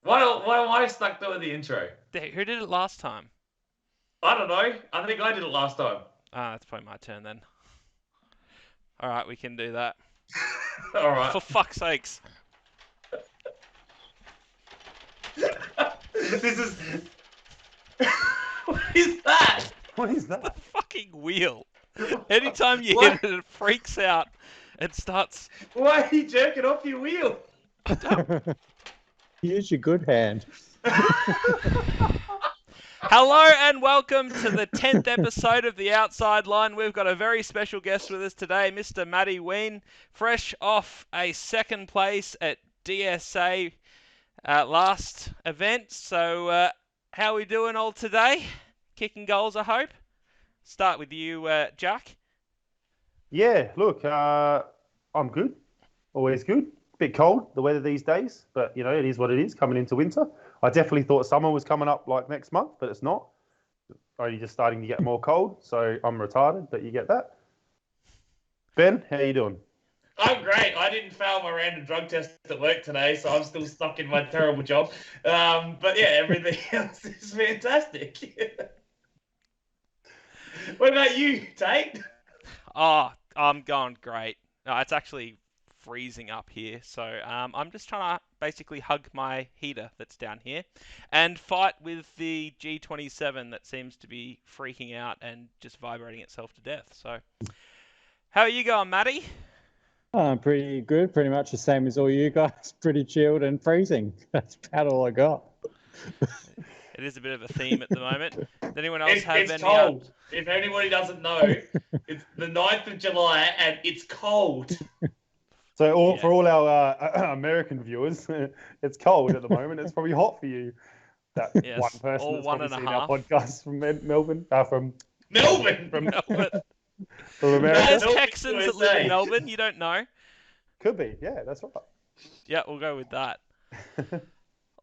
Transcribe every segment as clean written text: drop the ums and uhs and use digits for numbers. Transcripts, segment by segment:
Why am I stuck doing the intro? Who did it last time? I don't know. I think I did it last time. Ah, it's probably my turn then. All right, we can do that. All Oh, right. for fuck's sakes! This is. What is that? What is The that? fucking wheel. Anytime you hit Why? it, it freaks out and starts. Why are you jerking off your wheel? Use your good hand. Hello and welcome to the 10th episode of The Outside Line. We've got a very special guest with us today, Mr. Matty Ween, fresh off a second place at DSA last event. So, how are we doing all today? Kicking goals, I hope. Start with you, Jack. Yeah, look, I'm good. Always good. Bit cold, the weather these days, but you know, it is what it is coming into winter. I definitely thought summer was coming up like next month, but it's not. Only just starting to get more cold, so I'm retarded, but you get that. Ben, how you doing? I'm great. I didn't fail my random drug test at work today, so I'm still stuck in my terrible job. But yeah, everything else is fantastic. What about you, Tate? Oh, I'm going great. No, it's actually freezing up here, so I'm just trying to basically hug my heater that's down here and fight with the G27 that seems to be freaking out and just vibrating itself to death. So, how are you going, Matty? Pretty good. Pretty much the same as all you guys. Pretty chilled and freezing. That's about all I got. It is a bit of a theme at the moment. Does anyone else have It's any? cold. If anybody doesn't know, it's the 9th of July and it's cold. So, Yes. for all our American viewers, it's cold at the moment. It's probably hot for you. That Yes, one person all that's one probably and a seen our half. podcast from Melbourne, from Melbourne. Melbourne. America. There's Melbourne, Texans that live in USA. Melbourne. You don't know. Could be, yeah, that's right. Yeah, we'll go with that.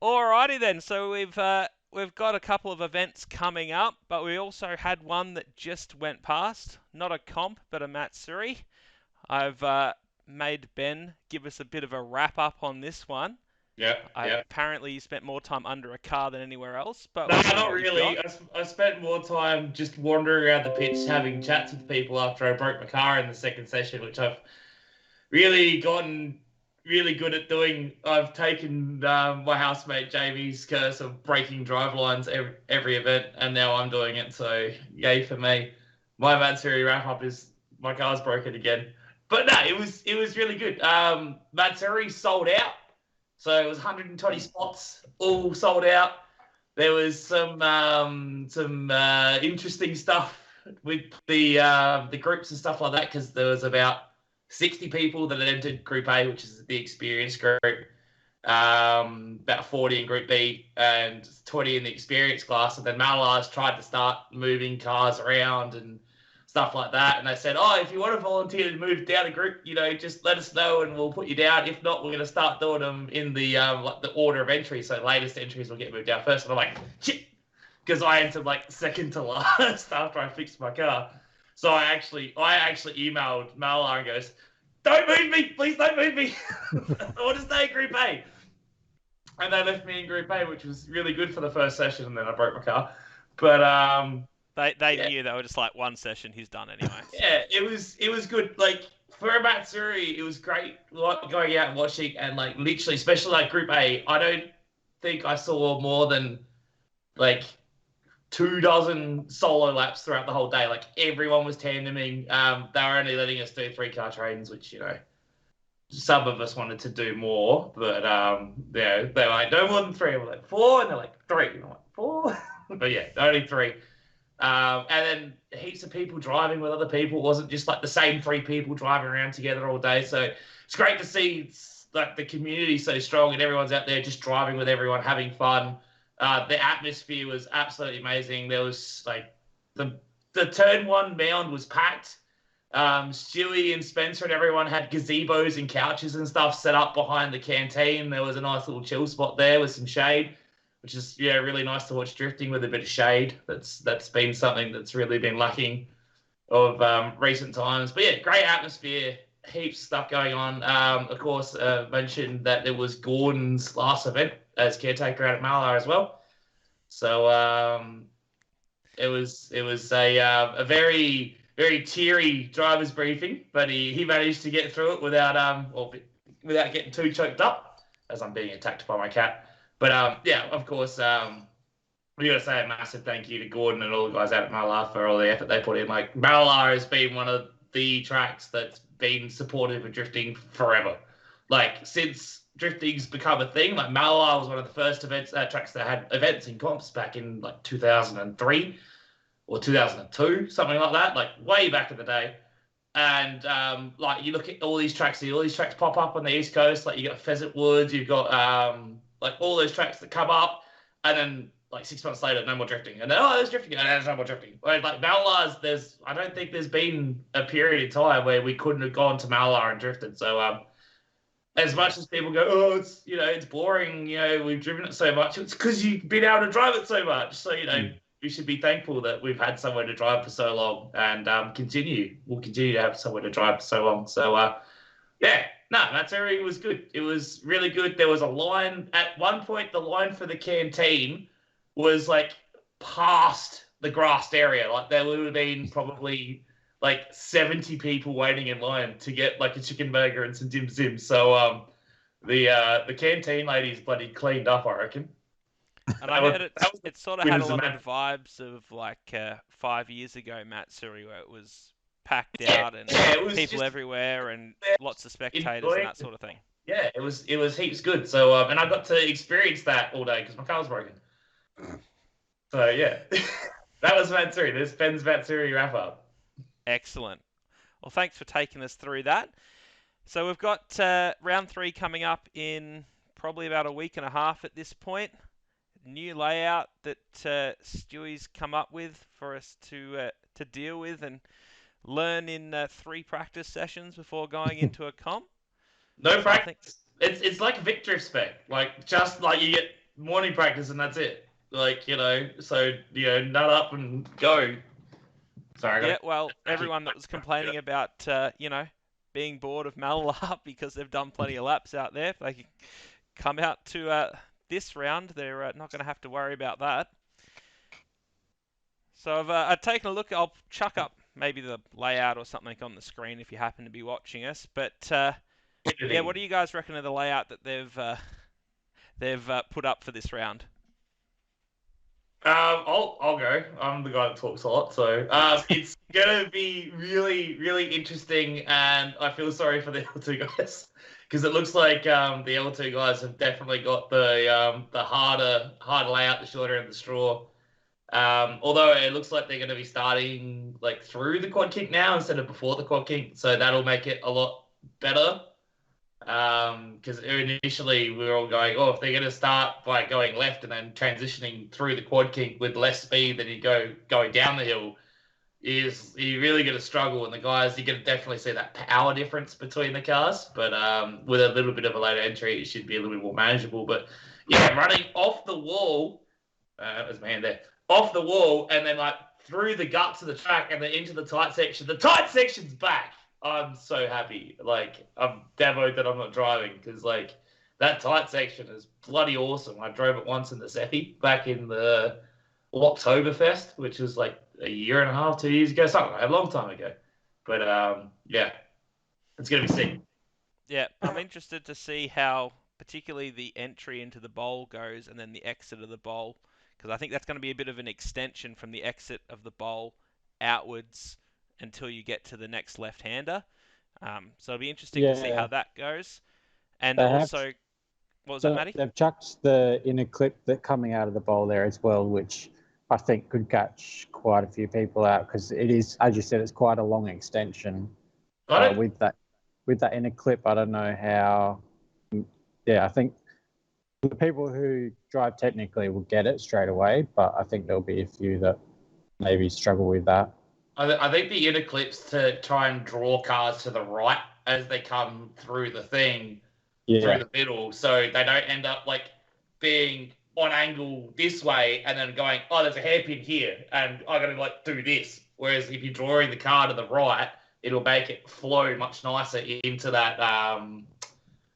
Alrighty then. So we've got a couple of events coming up, but we also had one that just went past. Not a comp, but a Matsuri. I've made Ben give us a bit of a wrap up on this one. Yeah. Apparently, you spent more time under a car than anywhere else, but No, we'll see not what you've really. got. I spent more time just wandering around the pitch, having chats with people after I broke my car in the second session, which I've really gotten really good at doing. I've taken my housemate Jamie's curse of breaking drive lines every event, and now I'm doing it. So yay for me. My Matsuri wrap up is my car's broken again, but no, it was really good. Matsuri sold out, so it was 120 spots, all sold out. There was some interesting stuff with the groups and stuff like that because there was about 60 people that had entered Group A, which is the experienced group, about 40 in Group B and 20 in the experienced class. And then Malars tried to start moving cars around and stuff like that. And they said, oh, if you want to volunteer to move down a group, you know, just let us know and we'll put you down. If not, we're going to start doing them in the like the order of entry. So latest entries will get moved down first. And I'm like, shit, because I entered like second to last after I fixed my car. So I actually emailed Malar and goes, don't move me, please don't move me. I want to stay in Group A. And they left me in Group A, which was really good for the first session, and then I broke my car. But They yeah. knew they were just like one session, he's done anyway. Yeah, it was good. Like for a Matsuri, it was great going out and watching, and like literally, especially like Group A. I don't think I saw more than like 24 solo laps throughout the whole day. Like everyone was tandeming. They were only letting us do 3-car trains, which you know some of us wanted to do more, but yeah, they were like no more than 3. We're like 4, and they're like 3. And I'm like 4, but yeah, only 3. And then heaps of people driving with other people. It wasn't just like the same 3 people driving around together all day. So it's great to see like the community so strong and everyone's out there just driving with everyone, having fun. The atmosphere was absolutely amazing. There was like the turn 1 mound was packed. Stewie and Spencer and everyone had gazebos and couches and stuff set up behind the canteen. There was a nice little chill spot there with some shade, which is really nice to watch drifting with a bit of shade. That's been something that's really been lacking of recent times. But yeah, great atmosphere, heaps of stuff going on. Of course, mentioned that there was Gordon's last event as caretaker out at Malar as well. So it was a very very teary driver's briefing, but he managed to get through it without getting too choked up, as I'm being attacked by my cat. But yeah, of course, we got to say a massive thank you to Gordon and all the guys out at Malar for all the effort they put in. Like, Malar has been one of the tracks that's been supportive of drifting forever. Like, since drifting's become a thing, like Malar was one of the first tracks that had events in comps back in like 2003 or 2002, something like that, like way back in the day. And like, you look at all these tracks pop up on the East Coast. Like, you got Pheasant Woods, you've got like all those tracks that come up, and then like 6 months later, no more drifting, and then there's drifting, and there's no more drifting. Like Malar's, I don't think there's been a period in time where we couldn't have gone to Malar and drifted. So as much as people go, oh, it's it's boring, we've driven it so much, it's because you've been able to drive it so much. So we should be thankful that we've had somewhere to drive for so long, and we'll continue to have somewhere to drive for so long. So yeah, no, Matsuri was good. It was really good. There was a line at one point. The line for the canteen was like past the grassed area. Like, there would have been probably like 70 people waiting in line to get like a chicken burger and some dim sim. So the canteen ladies bloody cleaned up, I reckon. And I heard it sort of had a lot of vibes of like 5 years ago, Matsuri, where it was packed out and it was people everywhere and lots of spectators and that sort of thing. Yeah, it was heaps good. So and I got to experience that all day because my car was broken. So yeah, that was Matsuri. This Ben's Matsuri wrap up. Excellent. Well, thanks for taking us through that. So we've got round 3 coming up in probably about a week and a half at this point. New layout that Stewie's come up with for us to deal with and learn in 3 practice sessions before going into a comp. No practice. It's like Victor spec. Like, just like you get morning practice and that's it. Like, so nut up and go. Sorry. Yeah, well, everyone that was complaining about being bored of Malar because they've done plenty of laps out there, if they can come out to this round, they're not going to have to worry about that. So I've taken a look. I'll chuck up maybe the layout or something on the screen if you happen to be watching us. But yeah, what do you guys reckon of the layout that they've put up for this round? I'll go. I'm the guy that talks a lot, so it's gonna be really, really interesting, and I feel sorry for the L2 guys because it looks like the L2 guys have definitely got the harder layout, the shorter end of the straw. Although it looks like they're going to be starting like through the quad kink now instead of before the quad kink, so that'll make it a lot better. Because initially we were all going, oh, if they're going to start by going left and then transitioning through the quad kink with less speed than you going down the hill, you're really going to struggle. And the guys, you're going to definitely see that power difference between the cars. But with a little bit of a later entry, it should be a little bit more manageable. But yeah, running off the wall, there's my hand there, off the wall and then like through the guts of the track and then into the tight section. The tight section's back. I'm so happy. Like, I'm demoed that I'm not driving because, like, that tight section is bloody awesome. I drove it once in the Seppi back in the Oktoberfest, which was like a year and a half, 2 years ago, something like that, a long time ago. But, yeah, it's going to be sick. Yeah, I'm interested to see how particularly the entry into the bowl goes and then the exit of the bowl, because I think that's going to be a bit of an extension from the exit of the bowl outwards until you get to the next left-hander. So it'll be interesting to see how that goes. And also, what was that, Matty? They've chucked the inner clip that coming out of the bowl there as well, which I think could catch quite a few people out because it is, as you said, it's quite a long extension. With that inner clip, I don't know how. Yeah, I think the people who drive technically will get it straight away, but I think there'll be a few that maybe struggle with that. I think the inner clips to try and draw cars to the right as they come through the thing, through the middle, so they don't end up like being on angle this way and then going, oh, there's a hairpin here, and I got to like do this. Whereas if you're drawing the car to the right, it'll make it flow much nicer into that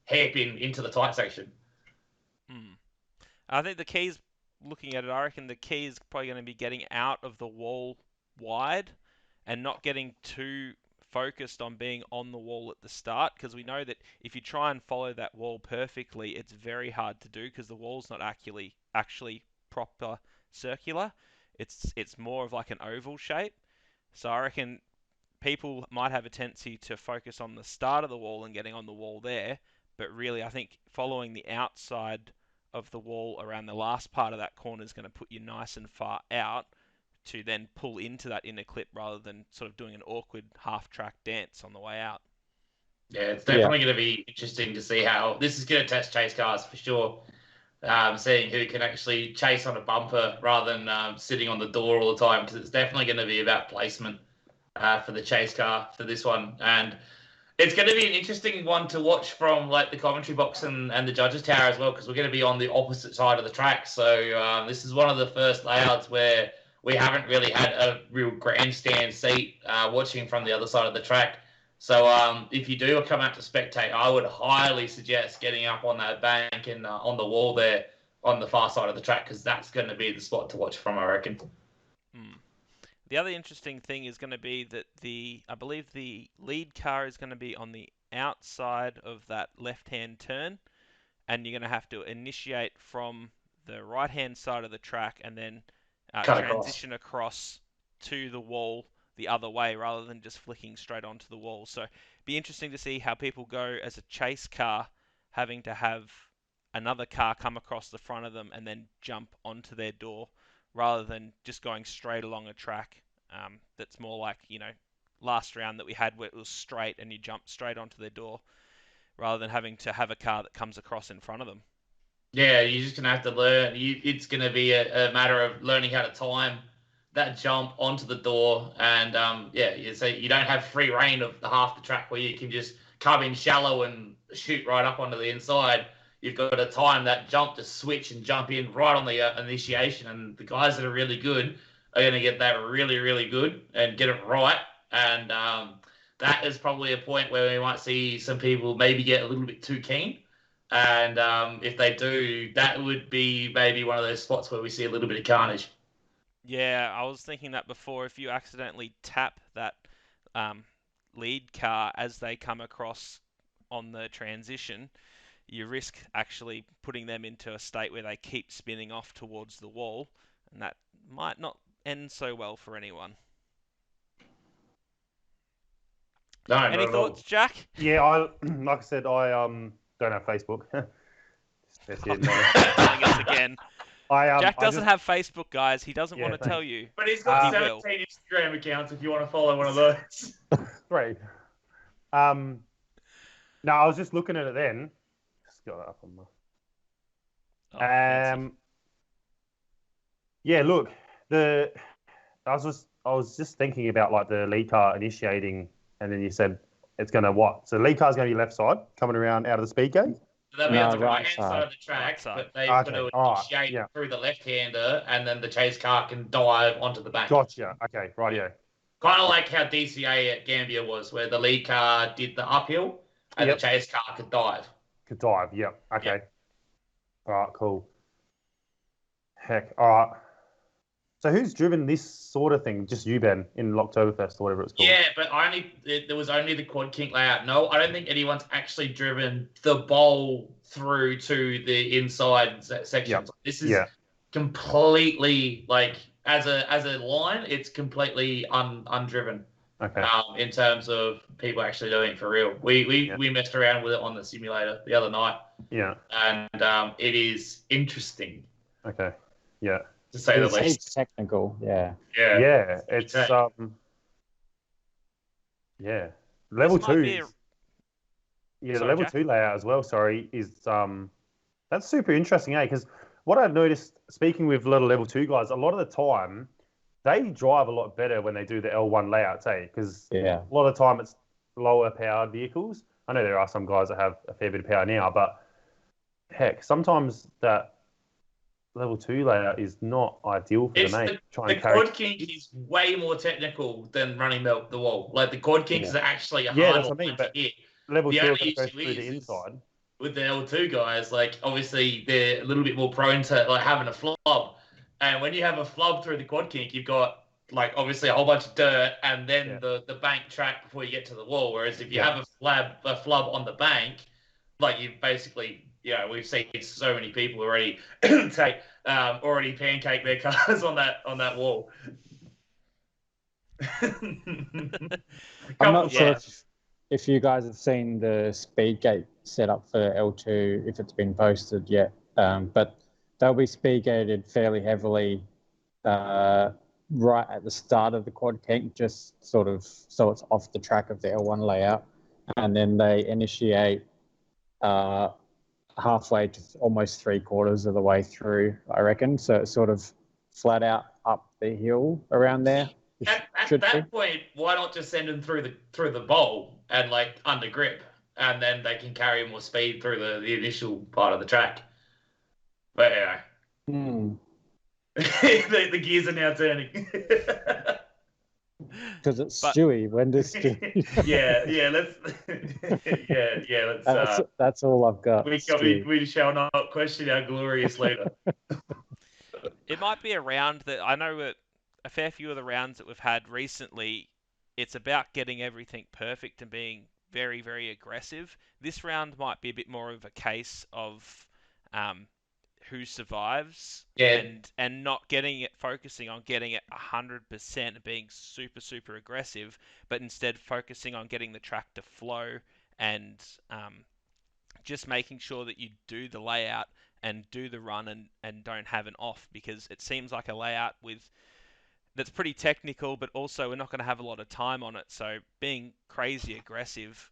hairpin into the tight section. I think the key's, looking at it, I reckon the key is probably going to be getting out of the wall wide and not getting too focused on being on the wall at the start, because we know that if you try and follow that wall perfectly, it's very hard to do because the wall's not actually proper circular. It's more of like an oval shape. So I reckon people might have a tendency to focus on the start of the wall and getting on the wall there, but really I think following the outside of the wall around the last part of that corner is going to put you nice and far out to then pull into that inner clip rather than sort of doing an awkward half-track dance on the way out. Yeah, it's definitely going to be interesting to see how this is going to test chase cars for sure. Seeing who can actually chase on a bumper rather than sitting on the door all the time, because it's definitely going to be about placement for the chase car for this one. And it's going to be an interesting one to watch from like the commentary box and the judges tower as well, because we're going to be on the opposite side of the track. So this is one of the first layouts where we haven't really had a real grandstand seat watching from the other side of the track. So if you do come out to spectate, I would highly suggest getting up on that bank and on the wall there on the far side of the track, because that's going to be the spot to watch from, I reckon. The other interesting thing is going to be that I believe the lead car is going to be on the outside of that left-hand turn, and you're going to have to initiate from the right-hand side of the track and then transition across to the wall the other way rather than just flicking straight onto the wall. So it'd be interesting to see how people go as a chase car, having to have another car come across the front of them and then jump onto their door, rather than just going straight along a track that's more like, last round that we had where it was straight and you jump straight onto their door, rather than having to have a car that comes across in front of them. Yeah, you're just going to have to learn. It's going to be a matter of learning how to time that jump onto the door. And, so you don't have free reign of half the track where you can just come in shallow and shoot right up onto the inside. You've got to time that jump to switch and jump in right on the initiation. And the guys that are really good are going to get that really, really good and get it right. And that is probably a point where we might see some people maybe get a little bit too keen. And if they do, that would be maybe one of those spots where we see a little bit of carnage. Yeah, I was thinking that before. If you accidentally tap that lead car as they come across on the transition, you risk actually putting them into a state where they keep spinning off towards the wall, and that might not end so well for anyone. No, any thoughts, Jack? Yeah, like I said, I don't have Facebook. That's it, Telling us again. Jack doesn't have Facebook, guys. He doesn't want to tell you. But he's got 17 Instagram accounts if you want to follow one of those. Great. No, I was just looking at it then. Just got that up on my... yeah, look, I was just thinking about like the lead car initiating, and then you said it's going to what? So the lead car's going to be left side, coming around out of the speed gate? So they'll be on the right-hand side of the track, but they've got to initiate through the left-hander, and then the chase car can dive onto the back. Gotcha. Okay, rightio. Kind of like how DCA at Gambia was, where the lead car did the uphill, and the chase car could dive. Yep. Okay. Yep. All right, cool. Heck, all right. So who's driven this sort of thing? Just you, Ben, in Oktoberfest or whatever it's called. Yeah, but there was only the quad kink layout. No, I don't think anyone's actually driven the bowl through to the inside section. Yep. This is completely like as a line, it's completely undriven. Okay. In terms of people actually doing it for real, we messed around with it on the simulator the other night. Yeah. And it is interesting. Okay. Yeah. To say the least. It's technical, yeah. Yeah, it's level 2. The level 2 layout as well. Sorry, is that's super interesting, because what I've noticed speaking with a lot of level 2 guys, a lot of the time they drive a lot better when they do the L1 layouts, because a lot of the time it's lower powered vehicles. I know there are some guys that have a fair bit of power now, but heck, sometimes that level 2 layout is not ideal for the quad kink is way more technical than running the wall. Like the quad kinks are actually a hard one to hit. Level 2 goes through the inside. with the L2 guys, like obviously they're a little bit more prone to like having a flub. And when you have a flub through the quad kink, you've got like obviously a whole bunch of dirt and then the bank track before you get to the wall. Whereas if you have a flub on the bank, like you basically, we've seen so many people already already pancake their cars on that wall. I'm not sure if you guys have seen the speed gate set up for L2, if it's been posted yet, but they'll be speed gated fairly heavily right at the start of the quad kink, just sort of so it's off the track of the L1 layout, and then they initiate halfway to almost 3/4 of the way through, I reckon. So it's sort of flat out up the hill around there. At that point, why not just send them through the bowl and like under grip, and then they can carry more speed through the initial part of the track. But the gears are now turning. Because it's Stewie. When does Stewie? Let's. That's all I've got. We shall not question our glorious leader. It might be a round that I know that a fair few of the rounds that we've had recently, it's about getting everything perfect and being very, very aggressive. This round might be a bit more of a case of who survives and not focusing on getting it 100% and being super, super aggressive, but instead focusing on getting the track to flow and just making sure that you do the layout and do the run and don't have an off, because it seems like a layout that's pretty technical, but also we're not going to have a lot of time on it. So being crazy aggressive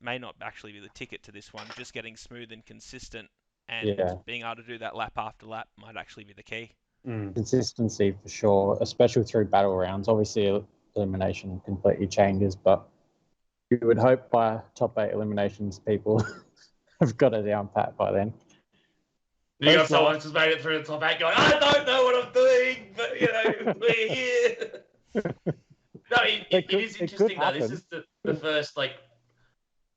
may not actually be the ticket to this one. Just getting smooth and consistent and being able to do that lap after lap might actually be the key. Consistency for sure, especially through battle rounds. Obviously, elimination completely changes, but you would hope by top 8 eliminations, people have got it down pat by then. You got someone who's made it through the top 8 going, I don't know what I'm doing, but, we're here. No, it is interesting, though. This is the first, like,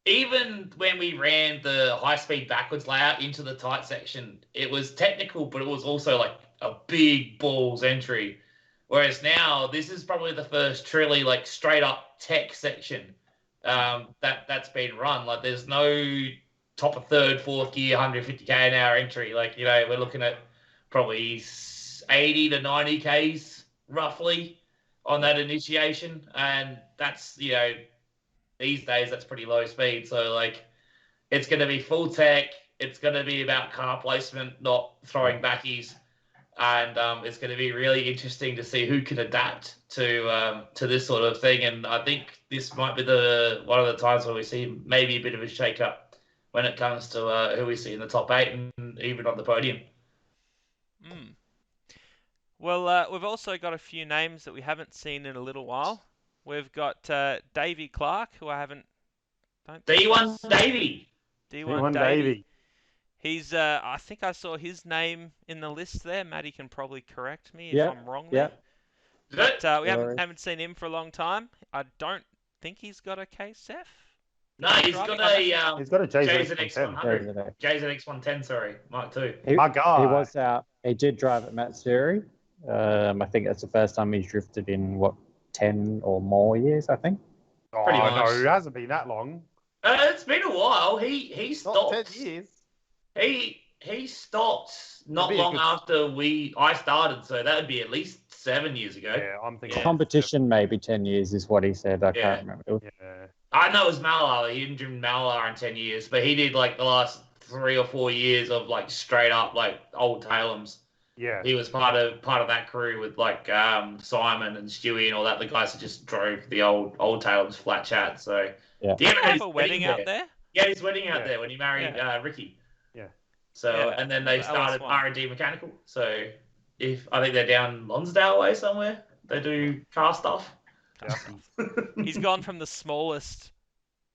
even when we ran the high-speed backwards layout into the tight section, it was technical, but it was also, like, a big balls entry. Whereas now, this is probably the first truly, like, straight-up tech section that's been run. Like, there's no top of third, fourth gear, 150k an hour entry. Like, we're looking at probably 80 to 90 Ks roughly on that initiation. And that's, these days, that's pretty low speed. So, like, it's going to be full tech. It's going to be about car placement, not throwing backies. And it's going to be really interesting to see who can adapt to this sort of thing. And I think this might be one of the times where we see maybe a bit of a shake-up when it comes to who we see in the top 8 and even on the podium. Well, we've also got a few names that we haven't seen in a little while. We've got Davey Clark, who I haven't... D1 Davey. D1 Davey. He's, I think I saw his name in the list there. Matty can probably correct me if I'm wrong there. But we haven't seen him for a long time. I don't think he's got a KSF. No, he's got a JZX110. JZX110, sorry, Mark II. My God. He was out. He did drive at Matsuri. I think that's the first time he's drifted in, 10 or more years, I think. Pretty much. No, it hasn't been that long. It's been a while. He stopped. Not 10 years. He stopped not long after I started, so that would be at least 7 years ago. Yeah, I'm thinking. Competition maybe 10 years is what he said. I can't remember. Yeah. I know it was Malar. He didn't driven Malar in 10 years, but he did like the last 3 or 4 years of like straight up like old Talums. Yeah. He was part of that crew with like Simon and Stewie and all that. The guys that just drove the old Talums flat chat. So do you have a wedding out there? Yeah, his wedding out there when he married Ricky. Yeah. So and then they started R&D Mechanical. So I think they're down Lonsdale way somewhere. They do car stuff. He's gone from the smallest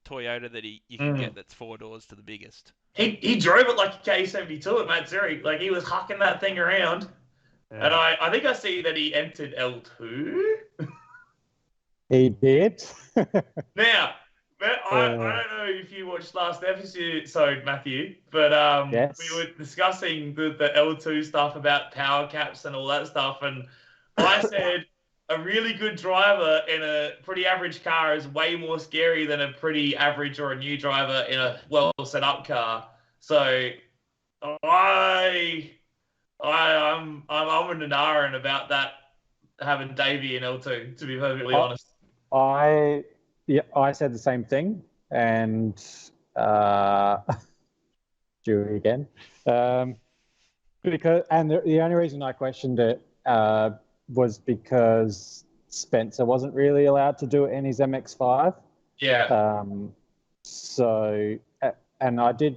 Toyota that you can get that's 4 doors to the biggest. He drove it like a K72 at Matsuri. Like, he was hucking that thing around. Yeah. And I think I see that he entered L2. He did. Now, But I don't know if you watched last episode, Matthew, but Yes. we were discussing the L2 stuff about power caps and all that stuff, and I said a really good driver in a pretty average car is way more scary than a pretty average or a new driver in a well set up car. So I'm in an Aaron about that having Davey in L2, to be perfectly honest. I said the same thing, and Dewey again. The only reason I questioned it was because Spencer wasn't really allowed to do it in his MX-5. Yeah. And I don't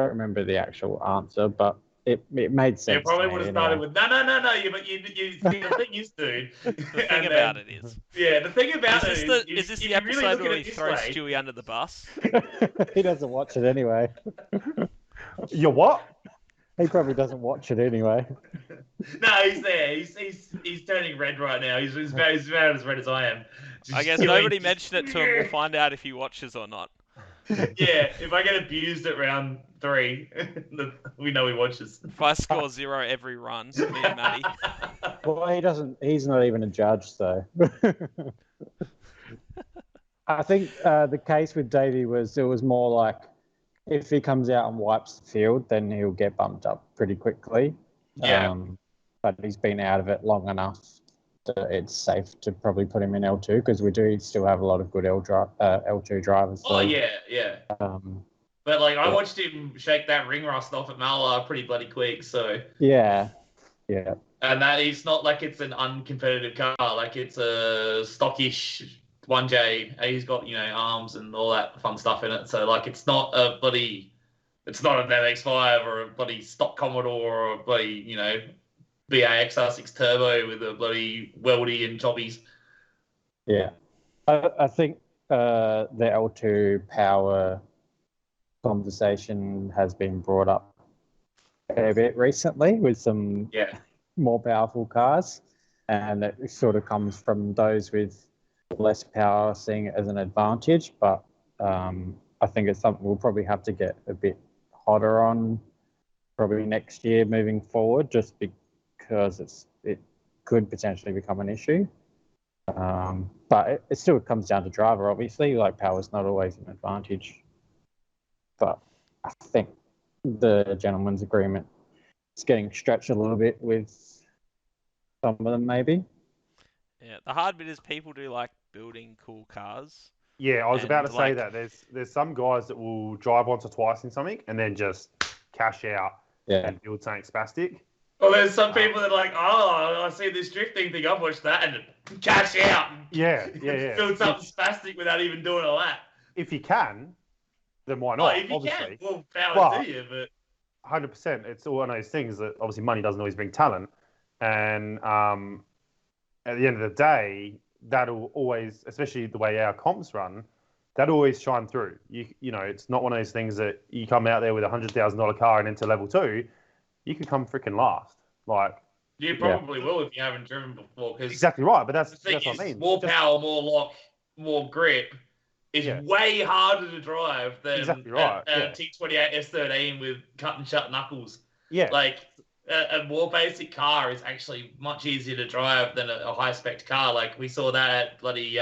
remember the actual answer, but it made sense. It probably would have started with no. But you the thing is, dude. The thing about it is. Yeah, the thing about is this the episode where he throws Stewie under the bus? He doesn't watch it anyway. You what? He probably doesn't watch it anyway. No, he's there. He's turning red right now. He's about as red as I am. I guess nobody mentioned it to him. We'll find out if he watches or not. Yeah, if I get abused at round 3, we know he watches. If I score 0 every run, me and Matty. Well, he doesn't. He's not even a judge, though. I think the case with Davey was it was more like if he comes out and wipes the field, then he'll get bumped up pretty quickly. Yeah. But he's been out of it long enough that it's safe to probably put him in L2 because we do still have a lot of good L2 drivers. So, yeah. But I watched him shake that ring rust off at Malar pretty bloody quick. So yeah. And that it's not like it's an uncompetitive car. Like it's a stockish 1J. And he's got arms and all that fun stuff in it. So it's not an MX-5 or a bloody stock Commodore or a bloody BA XR6 Turbo with a bloody weldy and jobbies. Yeah, I think the L2 power conversation has been brought up a bit recently with some more powerful cars, and it sort of comes from those with less power seeing it as an advantage. But I think it's something we'll probably have to get a bit hotter on probably next year moving forward, just because it could potentially become an issue. But it still comes down to driver, obviously. Power's not always an advantage. But I think the gentleman's agreement is getting stretched a little bit with some of them, maybe. Yeah, the hard bit is people do like building cool cars. Yeah, I was about to say that. There's some guys that will drive once or twice in something and then just cash out and build something spastic. Well, there's some people that are like, I see this drifting thing, I've watched that, and cash out. Yeah. Build something spastic without even doing a lap. If you can, then why not? If you obviously. Can, well, power to you, but 100%. It's all one of those things that obviously money doesn't always bring talent, and at the end of the day, that'll always, especially the way our comps run, that'll always shine through. It's not one of those things that you come out there with $100,000 car and into level 2, you could come freaking last. You probably will if you haven't driven before. Exactly right, but that's what I mean. More power, more lock, more grip is way harder to drive than a T28 S13 with cut and shut knuckles. Yeah. A more basic car is actually much easier to drive than a high-spec car. We saw that at bloody,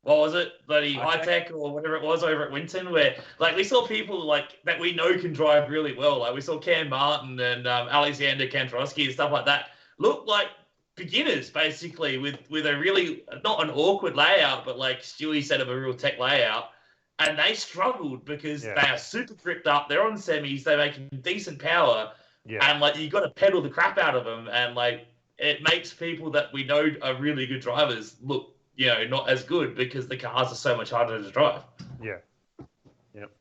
what was it? Bloody High-Tech or whatever it was over at Winton, where, we saw people, that we know can drive really well. We saw Cam Martin and Alexander Kantrowski and stuff like that look like beginners, basically, with a really, not an awkward layout, but Stewie said, of a real tech layout. And they struggled because they are super gripped up. They're on semis. They're making decent power. Yeah. And you got to pedal the crap out of them, and it makes people that we know are really good drivers look, not as good because the cars are so much harder to drive. Yeah. Yep.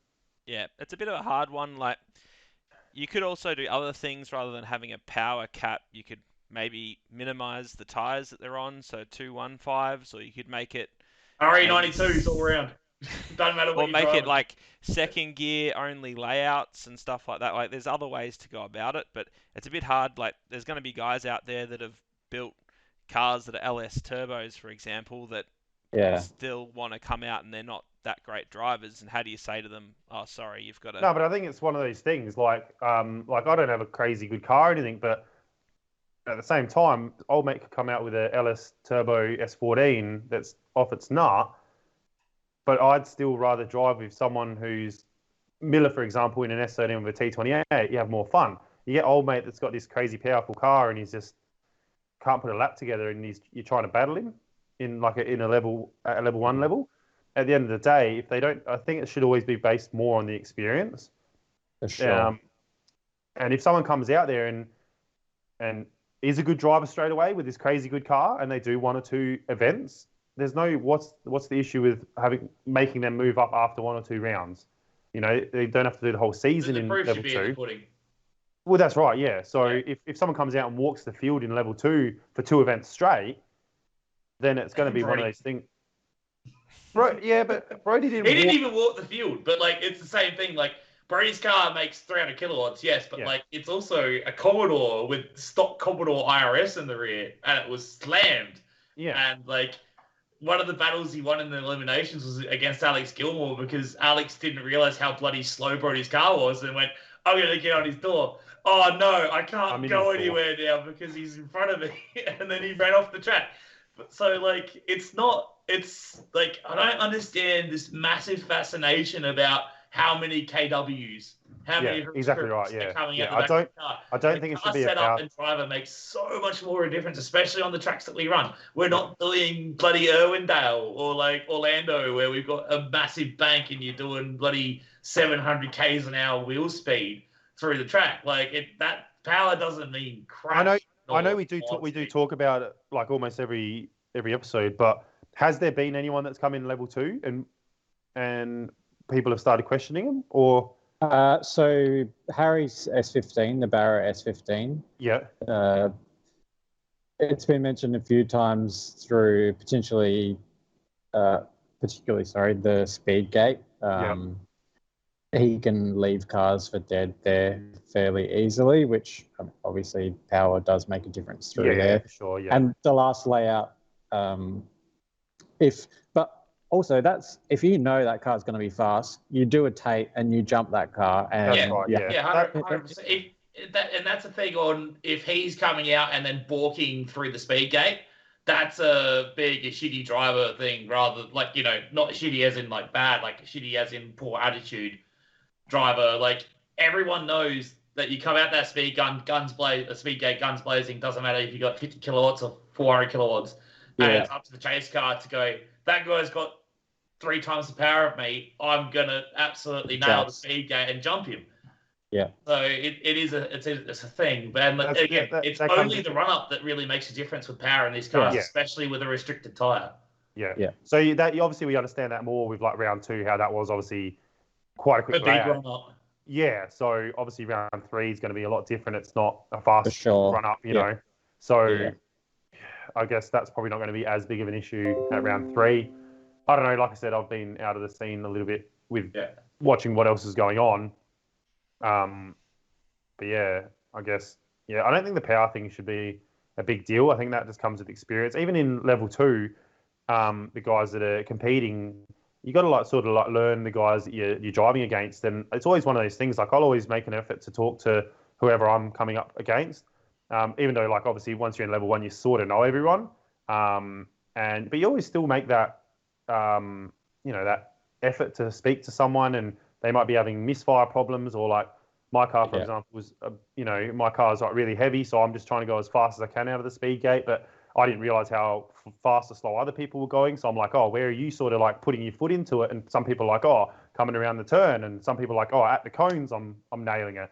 Yeah, it's a bit of a hard one. You could also do other things rather than having a power cap. You could maybe minimize the tires that they're on, so 215s, or you could make it RE92s all around. Doesn't matter what or make it second gear only layouts and stuff like that. There's other ways to go about it, but it's a bit hard. There's going to be guys out there that have built cars that are LS turbos, for example, that still want to come out and that great drivers, and how do you say to them, "Oh, sorry, you've got to"? No, but I think it's one of those things. Like I don't have a crazy good car or anything, but at the same time, old mate could come out with a LS Turbo S14 that's off its nut. But I'd still rather drive with someone who's Miller, for example, in an S13 with a T28. You have more fun. You get old mate that's got this crazy powerful car and he's just can't put a lap together, and you're trying to battle him in like a level 1 level. At the end of the day, if they don't, I think it should always be based more on the experience. For sure. And if someone comes out there and is a good driver straight away with this crazy good car, and they do 1 or 2 events, there's no what's the issue with making them move up after 1 or 2 rounds? You know, they don't have to do the whole season in level 2. Well, that's right, yeah. So if someone comes out and walks the field in level 2 for 2 events straight, then it's going to be one of those things. Yeah, but Brody didn't. He didn't even walk the field, but like it's the same thing. Like Brody's car makes 300 kilowatts, yes, but like it's also a Commodore with stock Commodore IRS in the rear, and it was slammed. Yeah, and like one of the battles he won in the eliminations was against Alex Gilmore, because Alex didn't realize how bloody slow Brody's car was and went, "I'm going to get on his door. Oh no, I can't go anywhere now because he's in front of me." And then he ran off the track. So like it's like I don't understand this massive fascination about how many KWs, how many exactly right, are coming out the back of the car. I don't think it should be setup and driver makes so much more of a difference, especially on the tracks that we run. We're not doing bloody Irwindale or like Orlando where we've got a massive bank and you're doing bloody 700 k's an hour wheel speed through the track. Like that power doesn't mean crap. I know we do talk about it like almost every episode, but has there been anyone that's come in level 2 and people have started questioning him, or? So Harry's S15, the Barra S15. Yeah. It's been mentioned a few times through particularly the speed gate. He can leave cars for dead there fairly easily, which obviously power does make a difference through there. For sure, yeah. And the last layout, but also that's if you know that car's going to be fast, you do a Tate and you jump that car. And that's right, yeah, 100%. And that's the thing on if he's coming out and then balking through the speed gate. That's a shitty driver thing, rather like, you know, not shitty as in like bad, like shitty as in poor attitude driver. Like everyone knows that you come out that speed gate, guns blazing, doesn't matter if you got 50 kilowatts or 400 kilowatts. And it's up to the chase car to go, that guy's got 3 times the power of me. I'm going to absolutely nail the speed gate and jump him. Yeah. So it's a thing. But again, it's only the run-up that really makes a difference with power in these cars, especially with a restricted tyre. Yeah. So obviously we understand that more with like round 2, how that was obviously quite a quick big run-up. Yeah, so obviously round 3 is going to be a lot different. It's not a fast run-up, you know. So I guess that's probably not going to be as big of an issue at round 3. I don't know. Like I said, I've been out of the scene a little bit with watching what else is going on. But yeah, I guess, I don't think the power thing should be a big deal. I think that just comes with experience. Even in level 2, the guys that are competing, you got to learn the guys that you're driving against. And it's always one of those things, like I'll always make an effort to talk to whoever I'm coming up against. Even though, like, obviously once you're in level 1, you sort of know everyone. But you always still make that, that effort to speak to someone, and they might be having misfire problems, or like my car, for example, was, my car is like really heavy, so I'm just trying to go as fast as I can out of the speed gate, but I didn't realize how fast or slow other people were going. So I'm like, oh, where are you sort of like putting your foot into it? And some people are like, oh, coming around the turn, and some people are like, oh, at the cones, I'm nailing it.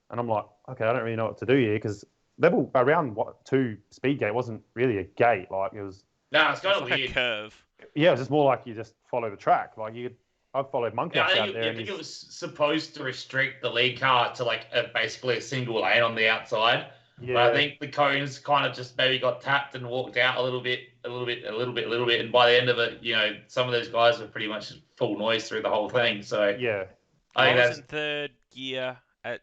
And I'm like, okay, I don't really know what to do here, because level around 2 speed gate wasn't really a gate. Like it was. No, it's kind of like weird. A curve. Yeah, it was just more like you just follow the track. Like I've followed Monkey out there. I think it was supposed to restrict the lead car to like basically a single lane on the outside. Yeah. But I think the cones kind of just maybe got tapped and walked out a little bit. And by the end of it, some of those guys were pretty much full noise through the whole thing. So yeah, I was in third gear I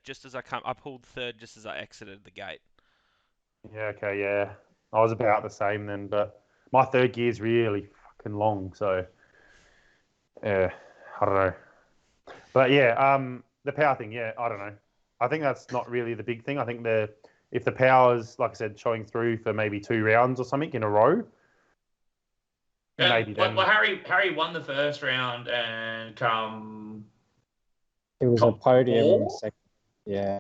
pulled third just as I exited the gate. Yeah, okay, yeah. I was about the same then, but my third gear is really fucking long, so I don't know. But yeah, the power thing, yeah, I don't know. I think that's not really the big thing. I think if the power's, like I said, showing through for maybe 2 rounds or something in a row, maybe then. Well, Harry won the first round and It was a podium in second. Yeah.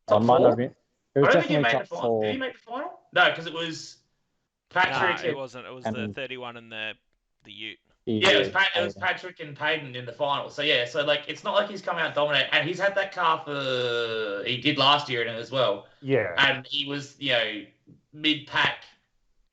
Top might not four? be. It was I don't think he definitely made top the final. 4. Did he make the final? No, because it was Patrick. No, it wasn't. It was the 31 and the Ute. Yeah, it was Patrick and Payton in the final. So yeah, so like it's not like he's come out dominate, and he's had that car he did last year in it as well. Yeah. And he was mid pack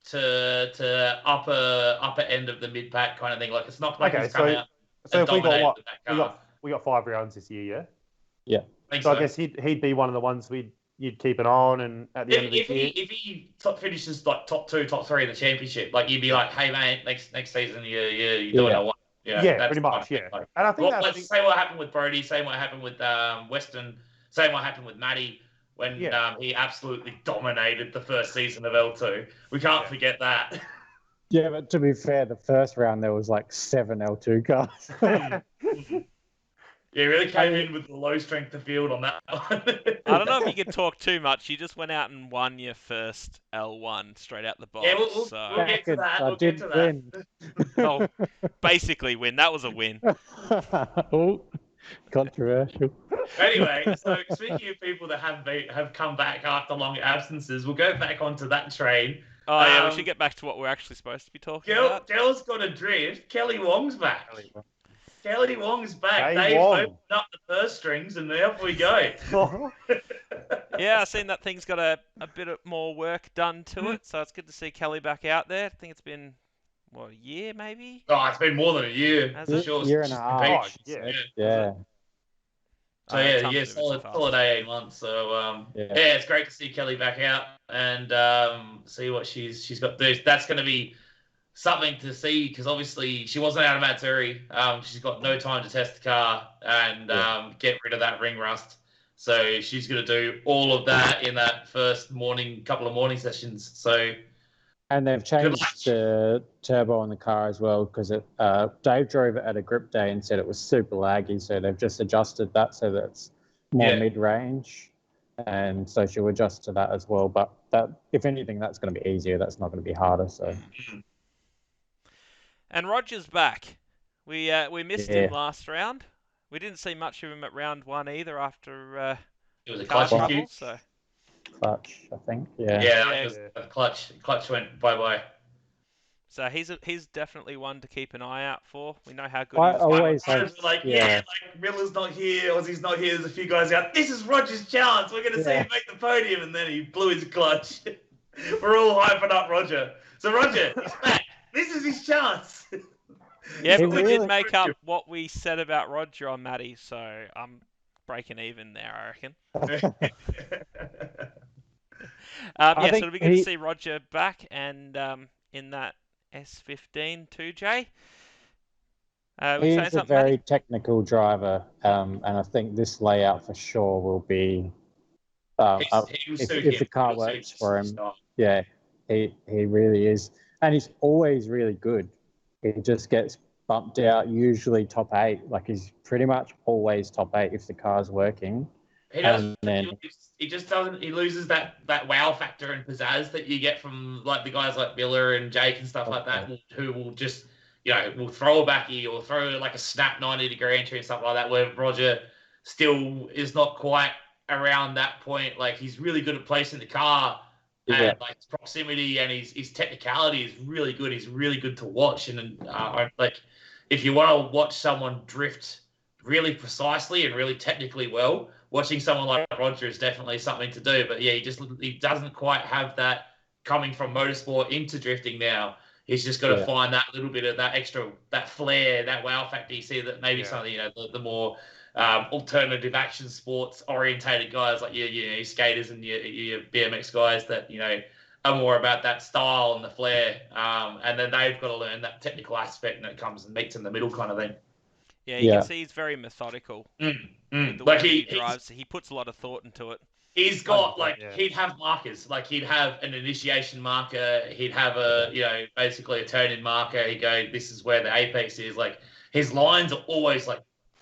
to upper end of the mid pack kind of thing. Like it's not like he's come out. So if we got what? That car. We got 5 rounds this year, yeah. Yeah. So I guess he'd be one of the ones you'd keep an eye on, and at the end of the year, if he finishes like top 2, top 3 in the championship, like you'd be like, hey mate, next season you doing a one. Yeah, pretty much, yeah. Like, and I think same what happened with Brody, same what happened with Weston, same what happened with Matty when he absolutely dominated the first season of L2. We can't forget that. Yeah, but to be fair, the first round there was like 7 L2 cars. Yeah, he really came in with the low strength of field on that one. I don't know if you can talk too much. You just went out and won your first L1 straight out the box. Yeah, we'll get to that. I did win. Oh, basically win. That was a win. Oh, controversial. Anyway, so speaking of people that have come back after long absences, we'll go back onto that train. Oh, yeah, we should get back to what we're actually supposed to be talking about. Girls got a drift. Kelly Wong's back. Kelly Wong's back. Hey, They've Wong. opened up the purse strings and off we go. Yeah, I've seen that thing's got a bit more work done to it, so it's good to see Kelly back out there. I think it's been, a year maybe? Oh, it's been more than a year. Has it? Sure. Year and a half. Yeah. So yeah, solid 18 months. So it's great to see Kelly back out and see what she's got to do. That's going to be something to see because obviously she wasn't out of Matsuri. She's got no time to test the car and get rid of that ring rust. So she's going to do all of that in that first couple of morning sessions. So. And they've changed the turbo on the car as well because Dave drove it at a grip day and said it was super laggy. So they've just adjusted that so that it's more mid-range. And so she'll adjust to that as well. But if anything, that's going to be easier. That's not going to be harder. So. And Roger's back. We missed him last round. We didn't see much of him at round 1 either after it was a clutch trouble, so. Clutch, I think. Yeah. Yeah, it was a clutch. Clutch went bye-bye. So he's definitely one to keep an eye out for. We know how good I he is. always like Miller's not here, Aussie's not here. There's a few guys out. This is Roger's chance. We're going to see him make the podium, and then he blew his clutch. We're all hyping up Roger. So Roger, he's back. This is his chance. Yeah, but we did make up what we said about Roger on Matty, so I'm breaking even there, I reckon. So it'll be good to see Roger back and in that S15 too, Jay. He's a very technical driver, and I think this layout for sure will be if the car works for him. Yeah, he really is, and he's always really good. He just gets bumped out, usually top 8. Like he's pretty much always top 8 if the car's working. He does. He just doesn't. He loses that wow factor and pizzazz that you get from like the guys like Miller and Jake and stuff like that, who will just will throw a backy or throw like a snap 90-degree entry and stuff like that. Where Roger still is not quite around that point. Like he's really good at placing the car and like his proximity and his technicality is really good. He's really good to watch and like if you want to watch someone drift really precisely and really technically well, watching someone like Roger is definitely something to do. But yeah, he doesn't quite have that coming from motorsport into drifting now. He's just got to find that little bit of that extra, that flair, that wow factor. You see that maybe some of the more alternative action sports orientated guys like your skaters and your BMX guys that are more about that style and the flair. And then they've got to learn that technical aspect that comes and meets in the middle kind of thing. Yeah, you can see he's very methodical. The way he drives, he puts a lot of thought into it. He's got yeah. he'd have markers. Like he'd have an initiation marker. He'd have basically a turn-in marker. He'd go, this is where the apex is. Like his lines are always like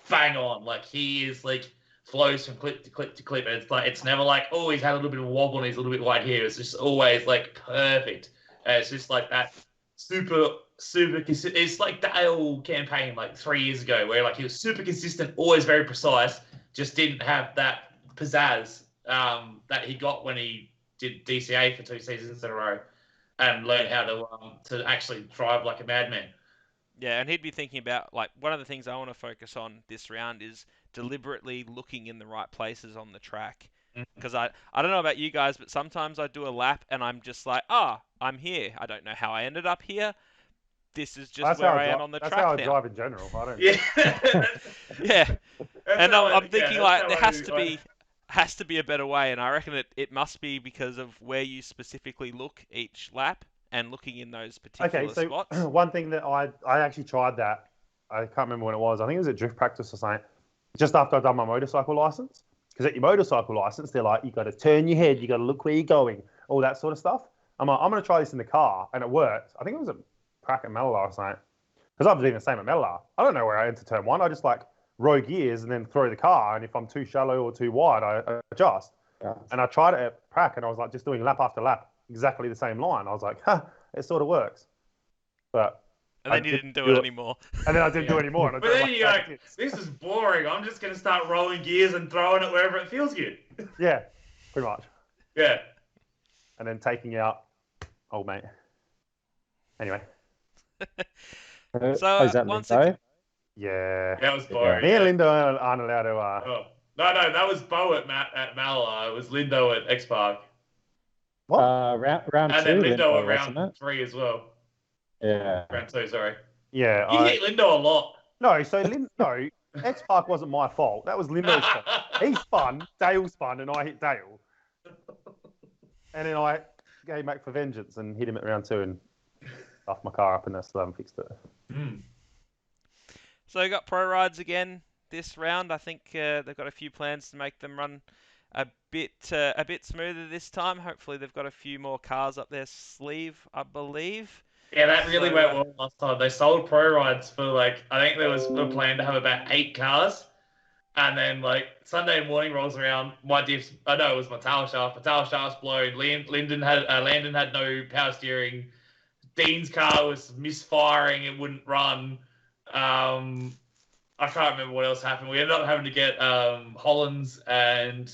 bang on. Like he is like flows from clip to clip to clip. And it's never like, oh, he's had a little bit of a wobble and he's a little bit wide here. It's just always like perfect. It's just like that super consistent. It's like Dale campaign like 3 years ago where like he was super consistent, always very precise, just didn't have that pizzazz that he got when he did DCA for 2 seasons in a row and learned how to actually drive like a madman. Yeah, and he'd be thinking about, like, one of the things I want to focus on this round is deliberately looking in the right places on the track. Because I don't know about you guys, but sometimes I do a lap and I'm just like, I'm here. I don't know how I ended up here. This is just where I am on the track now. That's how I drive in general. I don't. Yeah. Yeah. And I'm thinking there has to be a better way, and I reckon it must be because of where you specifically look each lap and looking in those particular spots. One thing that I actually tried that, I can't remember when it was. I think it was at drift practice or something. Just after I'd done my motorcycle license. Because at your motorcycle license, they're like, you got to turn your head, you got to look where you're going, all that sort of stuff. I'm like, I'm going to try this in the car, and it worked. I think it was at Prac at Malala or something. Because I've been the same at Malala. I don't know where I enter turn 1. I just like row gears and then throw the car, and if I'm too shallow or too wide, I adjust. Yeah. And I tried it at Prac, and I was like just doing lap after lap, exactly the same line. I was like, it sort of works. But and then you didn't do it anymore. And then I didn't do it anymore. But then you're like, this is boring. I'm just going to start rolling gears and throwing it wherever it feels good. Yeah, pretty much. Yeah. And then taking out old mate. Anyway. So is that once Lindo? Yeah. That was boring. Me and Lindo aren't allowed to... No, that was Bo at Malala. It was Lindo at X Park. What? Round and 2. And then Lindo at round round 3 as well. Yeah. Round 2, sorry. Yeah. You hit Lindo a lot. No, so X Park wasn't my fault. That was Lindo's fault. He spun, Dale spun, and I hit Dale. And then I came back for vengeance and hit him at round 2 and stuffed my car up, and I still haven't fixed it. So you got pro rides again this round. I think they've got a few plans to make them run a bit smoother this time. Hopefully they've got a few more cars up their sleeve, I believe. Yeah, that really went well last time. They sold pro rides for I think there was a plan to have about 8 cars. And then Sunday morning rolls around, it was my tail shaft. My tail shaft's blown. Landon had no power steering. Dean's car was misfiring. It wouldn't run. I can't remember what else happened. We ended up having to get Hollins and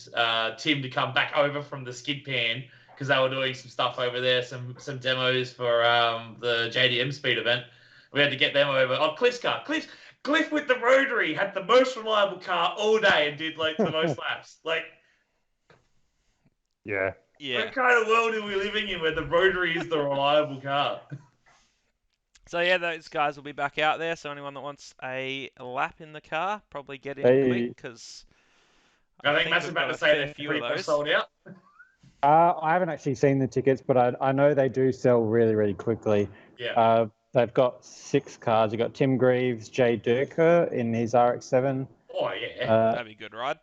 Tim to come back over from the skid pan because they were doing some stuff over there, some demos for the JDM speed event. We had to get them over. Oh, Cliff's car. Cliff with the rotary had the most reliable car all day and did the most laps. Yeah. What kind of world are we living in where the rotary is the reliable car? So yeah, those guys will be back out there. So anyone that wants a lap in the car, probably get in quick because I think Matt's about to say that few of those sold out. I haven't actually seen the tickets, but I know they do sell really, really quickly. Yeah. They've got 6 cars. You've got Tim Greaves, Jay Durker in his RX-7. Oh, yeah. That'd be a good ride.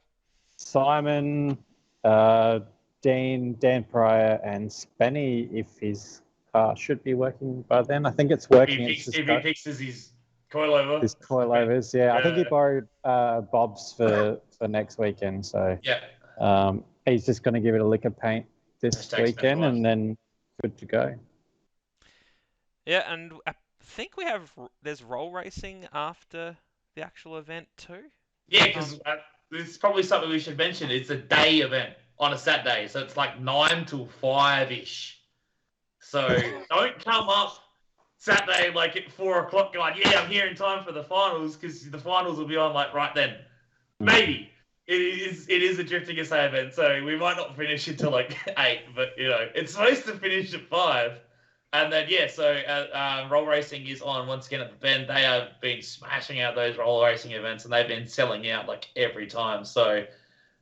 Simon, Dean, Dan Pryor, and Spenny, if his car should be working by then. I think it's working. If he fixes his coilover. His coilovers, yeah. I think he borrowed Bob's for next weekend. So yeah. He's just going to give it a lick of paint this weekend and then good to go. Yeah, and I think there's roll racing after the actual event too. Yeah, because it's probably something we should mention. It's a day event on a Saturday, so it's 9 till 5-ish. So don't come up Saturday at 4 o'clock going, yeah, I'm here in time for the finals, because the finals will be on right then. Maybe. It is a drifting essay event, so we might not finish until 8, but it's supposed to finish at 5. And then, roll racing is on once again at the Bend. They have been smashing out those roller racing events, and they've been selling out every time. So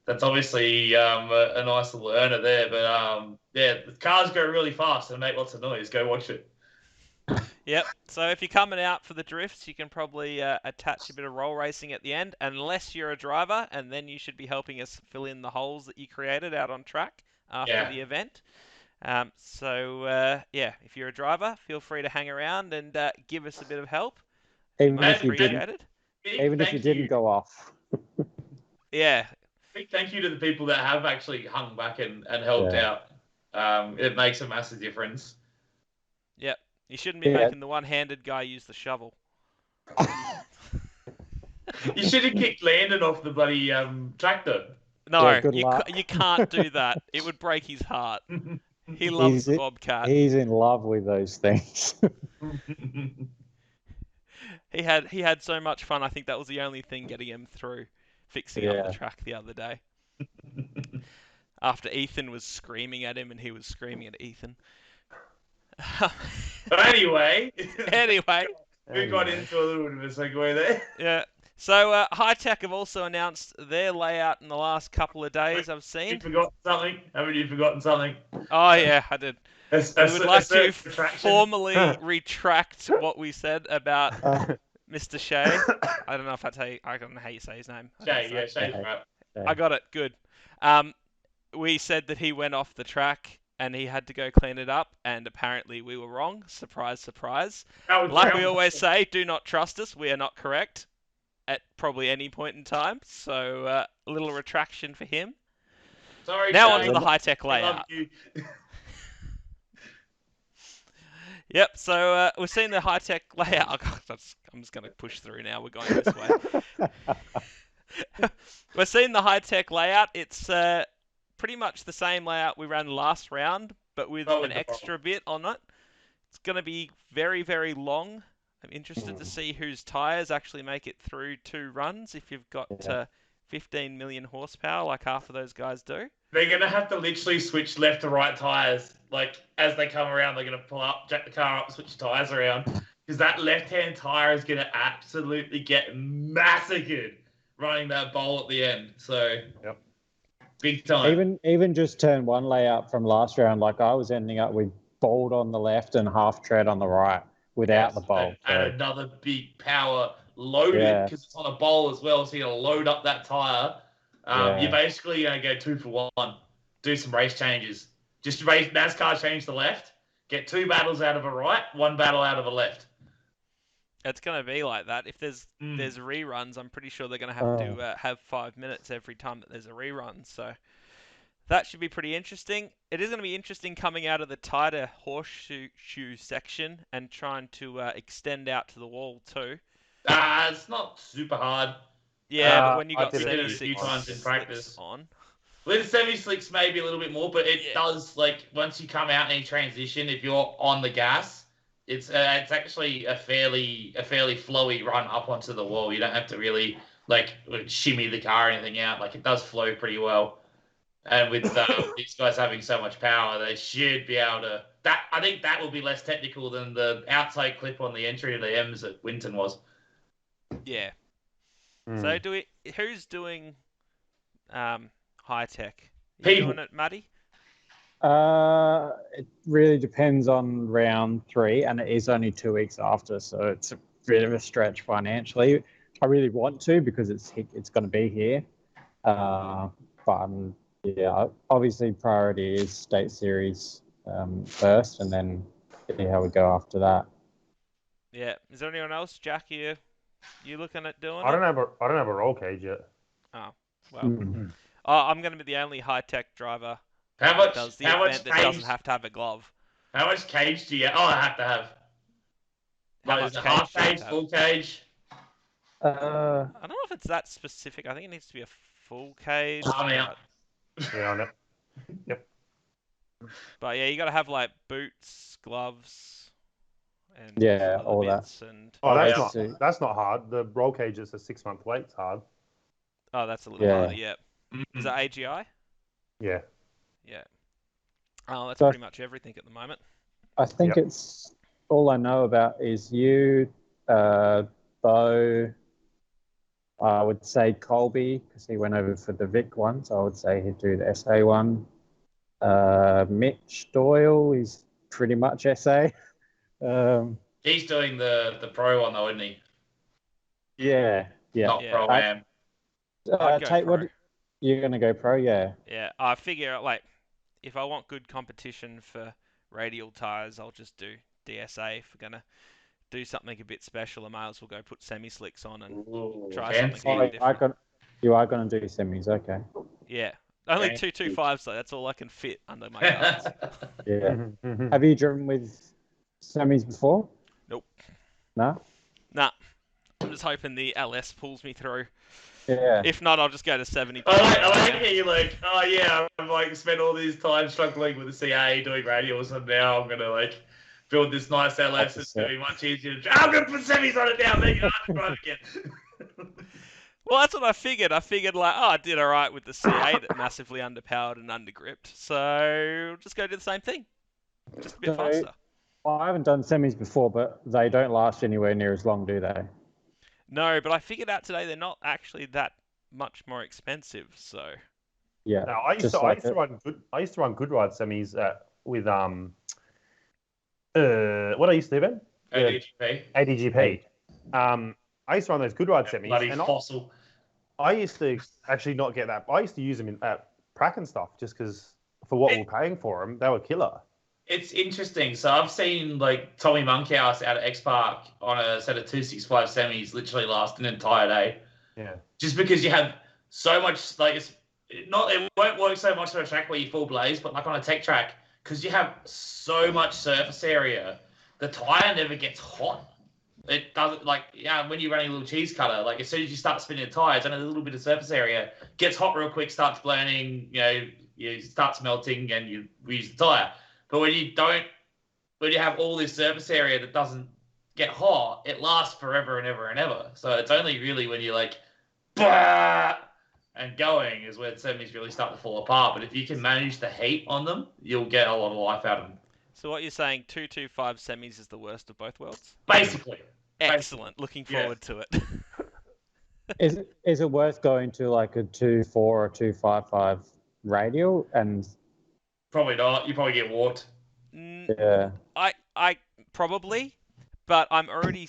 that's obviously a nice little earner there. But the cars go really fast and make lots of noise. Go watch it. Yep. So if you're coming out for the drifts, you can probably attach a bit of roll racing at the end, unless you're a driver, and then you should be helping us fill in the holes that you created out on track after the event. If you're a driver, feel free to hang around and give us a bit of help. Even if you didn't go off. Yeah. Big thank you to the people that have actually hung back and helped out. It makes a massive difference. Yep. You shouldn't be making the one-handed guy use the shovel. You should have kicked Landon off the bloody tractor. No, you can't do that. It would break his heart. He loves the Bobcat. He's in love with those things. He had so much fun. I think that was the only thing getting him through fixing up the track the other day. After Ethan was screaming at him and he was screaming at Ethan. But anyway, we got into a little bit of a segue there. Yeah. So High-Tech have also announced their layout in the last couple of days. I've seen. You forgot something? Haven't you forgotten something? Oh yeah, I did. We would like to formally retract what we said about Mr. Shea. I don't know if that's I don't know how you say his name. Shay's right. I got it. Good. We said that he went off the track and he had to go clean it up, and apparently we were wrong. Surprise, surprise. Like we always say, do not trust us. We are not correct at probably any point in time. So a little retraction for him. Sorry. Now onto the High-Tech layout. Yep, so we've seen the High-Tech layout. I'm just going to push through now. We're going this way. We're seeing the High-Tech layout. It's pretty much the same layout we ran last round, but with an extra bit on it. It's going to be very, very long. I'm interested to see whose tyres actually make it through 2 runs if you've got 15 million horsepower like half of those guys do. They're going to have to literally switch left to right tyres. Like, as they come around, they're going to pull up, jack the car up, switch the tyres around. Because that left-hand tyre is going to absolutely get massacred running that bowl at the end. So, big time. Even just turn 1 layout from last round, like I was ending up with bold on the left and half tread on the right without the bowl. And another big power loaded because it's on a bowl as well. So you're going to load up that tyre. You're basically going to go 2 for 1. Do some race changes. Just race NASCAR change the left. Get 2 battles out of a right, 1 battle out of a left. It's going to be like that. If there's reruns, I'm pretty sure they're going to have to have 5 minutes every time that there's a rerun. So that should be pretty interesting. It is going to be interesting coming out of the tighter horseshoe section and trying to extend out to the wall too. It's not super hard. Yeah, but when you got it a few times in practice on. With semi-slicks maybe a little bit more, but it does, like, once you come out and you transition, if you're on the gas, it's actually a fairly flowy run up onto the wall. You don't have to really, like, shimmy the car or anything out. Like, it does flow pretty well. And with these guys having so much power, they should be able to... I think that will be less technical than the outside clip on the entry of the M's at Winton was. Yeah. So who's doing High-Tech? Are you doing it, Matty? It really depends on round 3, and it is only 2 weeks after, so it's a bit of a stretch financially. I really want to because it's going to be here, but obviously priority is State Series first, and then see how we go after that. Yeah. Is there anyone else, Jack? You looking at doing I don't have a roll cage yet. Oh well. I'm going to be the only High-Tech driver. How much that doesn't have to have a glove. How much cage do you get? Oh, I have to have. Like, half cage, full cage? I don't know if it's that specific. I think it needs to be a full cage. I'm out. Yeah, on it. Yep. But yeah, you got to have like boots, gloves, and all that. And... that's not hard. The roll cage is a 6-month wait. It's hard. Oh, that's a little harder. Yeah. Is that AGI? Yeah. Yeah. Oh, that's pretty much everything at the moment. I think it's all I know about is you, Bo. I would say Colby because he went over for the Vic one, so I would say he'd do the SA one. Mitch Doyle is pretty much SA. He's doing the pro one though, isn't he? Yeah. Not Yeah. pro-am. I'd go Tate, pro. You're gonna go pro? Yeah. Yeah, I figure like if I want good competition for radial tyres, I'll just do DSA. If we're gonna do something a bit special, I might as well go put semi-slicks on and try something a bit different. You are gonna do semis, okay? Yeah, only 225s though. That's all I can fit under my cards. Yeah. Have you driven with semis before? Nope. No. Nah. I'm just hoping the LS pulls me through. Yeah. If not, I'll just go to 70. I like how you're like, oh yeah, I've like spent all this time struggling with the CA doing radials, and now I'm gonna like build this nice LS. It's gonna be much easier to drive. I'm gonna put semis on it now, make it hard to drive again. Well, that's what I figured. I figured like, I did all right with the CA that massively underpowered and undergripped, so just go do the same thing, just a bit faster. Well, I haven't done semis before, but they don't last anywhere near as long, do they? No, but I figured out today they're not actually that much more expensive. So yeah, no, I used to run good ride semis with what I used to do, Ben? ADGP. I used to run those good ride semis. Bloody fossil. I used to actually not get that. I used to use them at prac and stuff just because for what we're paying for them, they were killer. It's interesting. So I've seen like Tommy Monkhouse out at X Park on a set of 265 semis literally last an entire day. Yeah. Just because you have so much, like it won't work so much on a track where you full blaze, but like on a tech track, because you have so much surface area, the tire never gets hot. It doesn't when you're running a little cheese cutter, like as soon as you start spinning the tires and a little bit of surface area gets hot real quick, starts burning, it starts melting and you use the tire. But when you have all this surface area that doesn't get hot, it lasts forever and ever and ever. So it's only really when you're like, bah! And going is where semis really start to fall apart. But if you can manage the heat on them, you'll get a lot of life out of them. So what you're saying, 225 semis is the worst of both worlds? Basically. Excellent. Looking forward to it. Is it worth going to like a 2.4 or 2.55 radial and... Probably not. You probably get warped. Yeah. I probably, but I'm already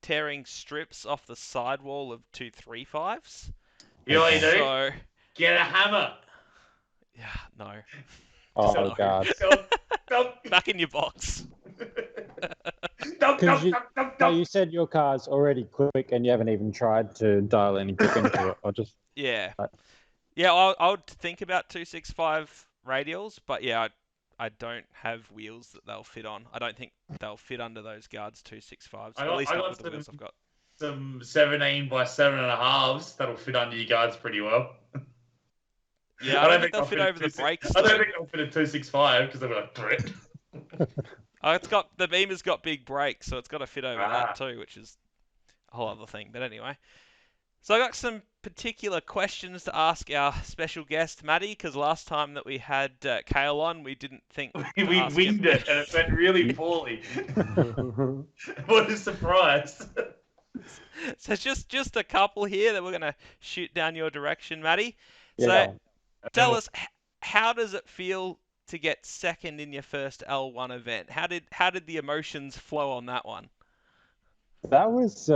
tearing strips off the sidewall of 235s. You know what you do? So, get a hammer. Yeah, no. Oh, no. God. Back in your box. You said your car's already quick and you haven't even tried to dial any grip into it. Or just... Yeah. Yeah, I would think about 265 radials, but yeah, I don't have wheels that they'll fit on. I don't think they'll fit under those guards 265s. At least not with the wheels I've got. Some 17 by 7.5s that'll fit under your guards pretty well. Yeah, I don't think they'll fit over the brakes. I don't think they'll fit a 265 because they'll be like, Brit. The Beamer's got big brakes, so it's got to fit over that too, which is a whole other thing. But anyway, so I got some particular questions to ask our special guest Matty, because last time that we had Kale on, we didn't think we winged it and it went really poorly. What a surprise! So just a couple here that we're gonna shoot down your direction, Matty. Yeah. So tell us, how does it feel to get second in your first L1 event? How did the emotions flow on that one? That was.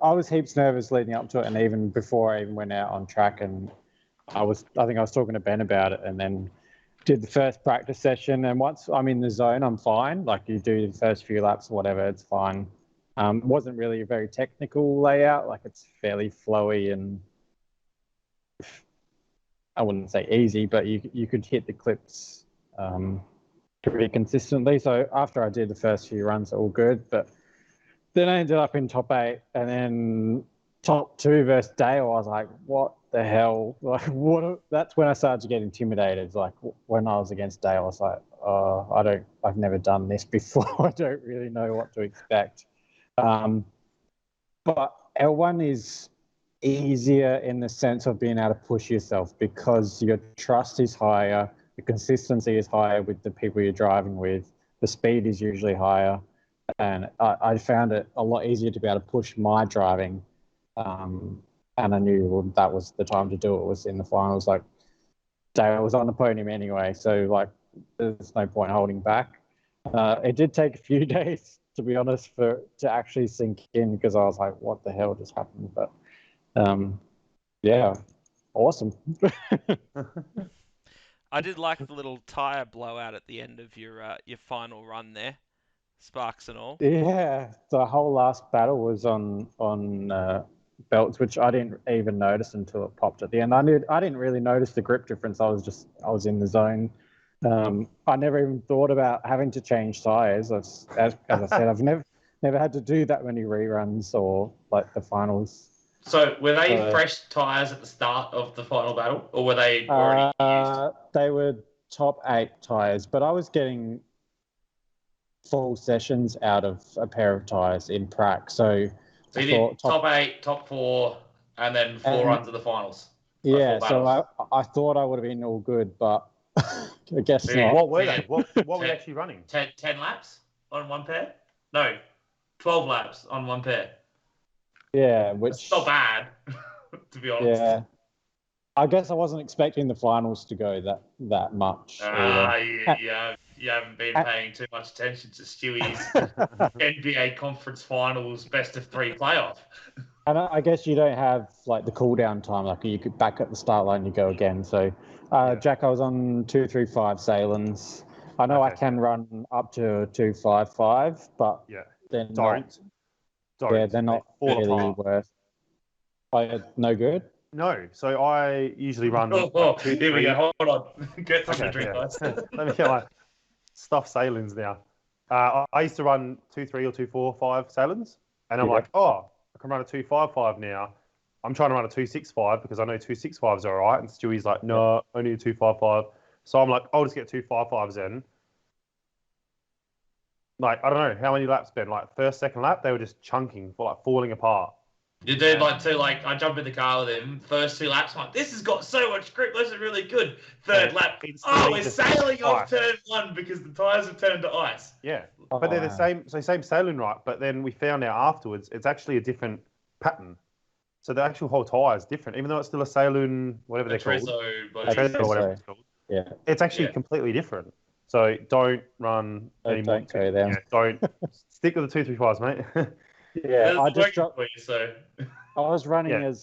I was heaps nervous leading up to it, and even before I even went out on track, and I think I was talking to Ben about it, and then did the first practice session. And once I'm in the zone, I'm fine. Like you do the first few laps or whatever, it's fine. It wasn't really a very technical layout. Like it's fairly flowy and I wouldn't say easy, but you could hit the clips pretty consistently. So after I did the first few runs, all good, but then I ended up in top 8, and then top 2 versus Dale. I was like, what the hell? Like, what? That's when I started to get intimidated. Like when I was against Dale, I was like, oh, I've never done this before. I don't really know what to expect. But L1 is easier in the sense of being able to push yourself because your trust is higher, the consistency is higher with the people you're driving with, the speed is usually higher. And I found it a lot easier to be able to push my driving. And I knew that was the time to do it, was in the finals. Like, Dale was on the podium anyway, so, like, there's no point holding back. It did take a few days, to be honest, to actually sink in because I was like, "What the hell just happened?" But yeah, awesome. I did like the little tyre blowout at the end of your final run there, sparks and all. Yeah, the whole last battle was on belts, which I didn't even notice until it popped at the end. I didn't really notice the grip difference. I was in the zone. I never even thought about having to change tires. As I said, I've never had to do that many reruns or like the finals. So were they fresh tyres at the start of the final battle, or were they already used? They were top 8 tyres, but I was getting full sessions out of a pair of tyres in prac. So you did top 8, top 4, and then 4 runs of the finals. Yeah, so I thought I would have been all good, but I guess not. What were they? What were you actually running? 10 laps on one pair? No, 12 laps on one pair. Yeah, which... It's not bad, to be honest. Yeah. I guess I wasn't expecting the finals to go that much. You haven't been paying too much attention to Stewie's NBA conference finals best of 3 playoff. And I guess you don't have like the cool down time, like you could back at the start line, you go again. So, Jack, I was on 235 Salins. I know I can run up to 255, but they're not. Yeah, they're not really worth. No good. No, so I usually run. Here we go. Hold on, get something to drink, guys. Let me get my stuff Salins now. I used to run 2.3 or 2.45 Salins, and I'm like, I can run a 2.55 now. I'm trying to run a 2.65 because I know 2.65s are all right. And Stewie's like, no, only a 2.55. So I'm like, I'll just get 2.55s in. Like, I don't know how many laps been. Like, first, second lap, they were just chunking, falling apart. You did I jumped in the car with him. First 2 laps, I'm like, this has got so much grip. This is really good. Third lap, we're sailing off turn 1 because the tyres have turned to ice. Yeah, but they're the same. So same sailing, right? But then we found out afterwards it's actually a different pattern. So the actual whole tyre is different, even though it's still a saloon, whatever they're called. Or whatever it's called. Yeah, it's actually completely different. So don't run anymore. Don't go there. Don't stick with the 235s, mate. Yeah, I just dropped. I was running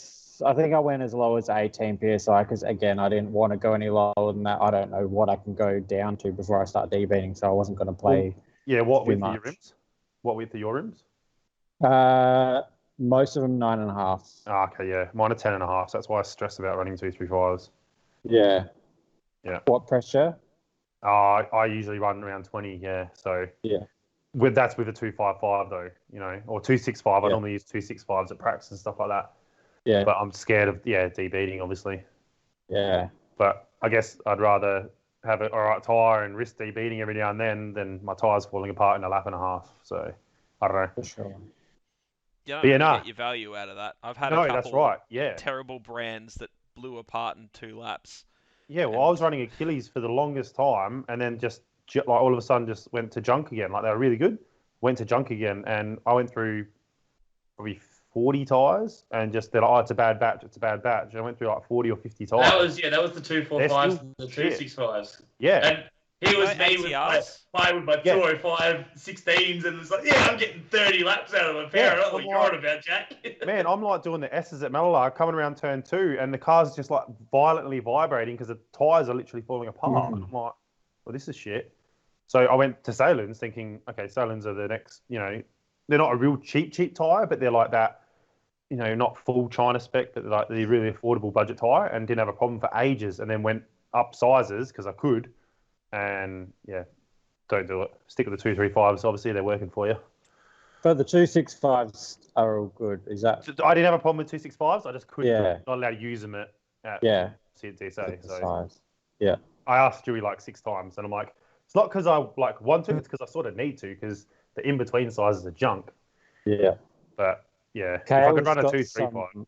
I think I went as low as 18 psi because again I didn't want to go any lower than that. I don't know what I can go down to before I start debeating, so I wasn't going to play. What width are your rims? What width are your rims? Most of them 9.5. Okay, yeah, mine are 10.5. So that's why I stress about running 235s. Yeah. What pressure? I usually run around 20. Yeah, so that's with a 255 though, or 265. I normally use 265s at practice and stuff like that. Yeah. But I'm scared of debeating, obviously. Yeah. But I guess I'd rather have an alright tyre and risk debeating every now and then than my tyres falling apart in a lap and a half. So I don't know. For sure. You don't really get your value out of that. I've had a couple of terrible brands that blew apart in 2 laps. Yeah, well, I was running Achilles for the longest time, and then just like all of a sudden just went to junk again. Like they were really good, went to junk again, and I went through probably 40 tyres, and just they're like, it's a bad batch, it's a bad batch. And I went through like 40 or 50 tyres. That was the 245s and the 265s. Yeah. And he was me with my 205 16s, and it's like, I'm getting 30 laps out of my pair. I don't know what you're on about, Jack. Man, I'm like doing the S's at Mallala, coming around turn 2, and the car's just like violently vibrating because the tyres are literally falling apart. I'm like, well, this is shit. So I went to Salins thinking, okay, Salins are the next, they're not a real cheap tyre, but they're like that, not full China spec, but like the really affordable budget tyre, and didn't have a problem for ages, and then went up sizes because I could. And don't do it. Stick with the 235s. Obviously, they're working for you. But the 265s are all good. Is that? I didn't have a problem with 265s. I just couldn't. Not allowed to use them at CTSA. So I asked Stewie like 6 times, and I'm like, it's not because I like want to. It's because I sort of need to because the in between sizes are junk. Yeah. But if I could run a 235.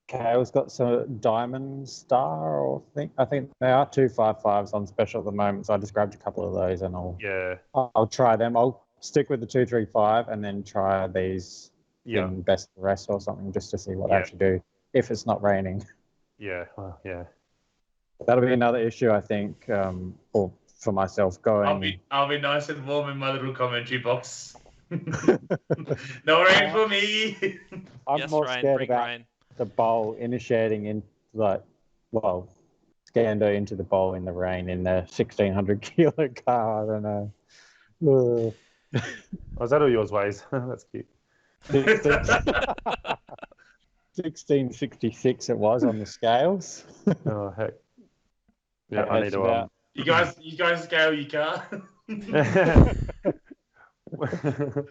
Kale's got some Diamond Star, I think they are 255s on special at the moment. So I just grabbed a couple of those, and I'll try them. I'll stick with the 235 and then try these in best of the rest or something just to see what they actually do if it's not raining. Yeah. That'll be another issue, I think, or for myself going. I'll be nice and warm in my little commentary box. No rain for me. I'm more scared about the bowl initiating in Scando into the bowl in the rain in the 1600 kilo car. I don't know. Oh, is that all yours weighs? That's cute. 1666 it was on the scales. Oh heck! Yeah, I need to. You guys scale your car.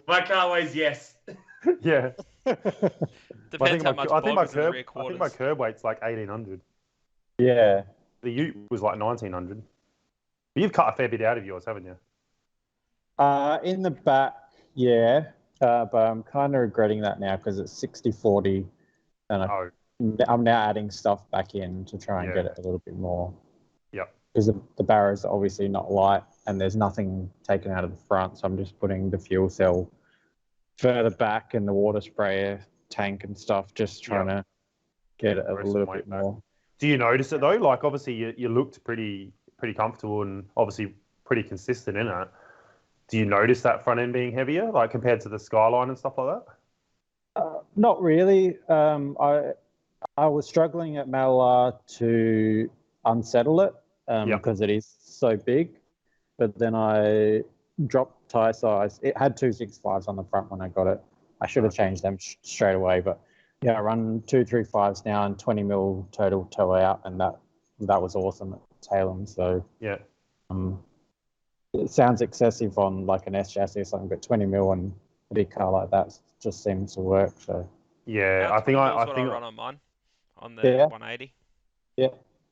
My car weighs yes. Yeah. Depends how much bog is in the rear I quarters. think my curb weight's like 1800. Yeah. The Ute was like 1900. But you've cut a fair bit out of yours, haven't you? In the back, yeah. But I'm kind of regretting that now because it's 60/40, and I'm now adding stuff back in to try and get it a little bit more. Yep. Because the barrow's obviously not light, and there's nothing taken out of the front, so I'm just putting the fuel cell further back and the water sprayer tank and stuff, just trying to get it a little bit more. Do you notice it though? Like obviously you looked pretty comfortable and obviously pretty consistent in it. Do you notice that front end being heavier, like compared to the Skyline and stuff like that? Not really. I was struggling at Mallard to unsettle it because it is so big. But then I dropped tyre size. It had 265s on the front when I got it. I should have changed them straight away. But yeah, I run 235s now and 20 mil total toe out, and that was awesome at Tailem. So yeah. It sounds excessive on like an S chassis or something, but 20 mil on a big car like that just seems to work. So yeah, I think I run on mine on the 180. Yeah,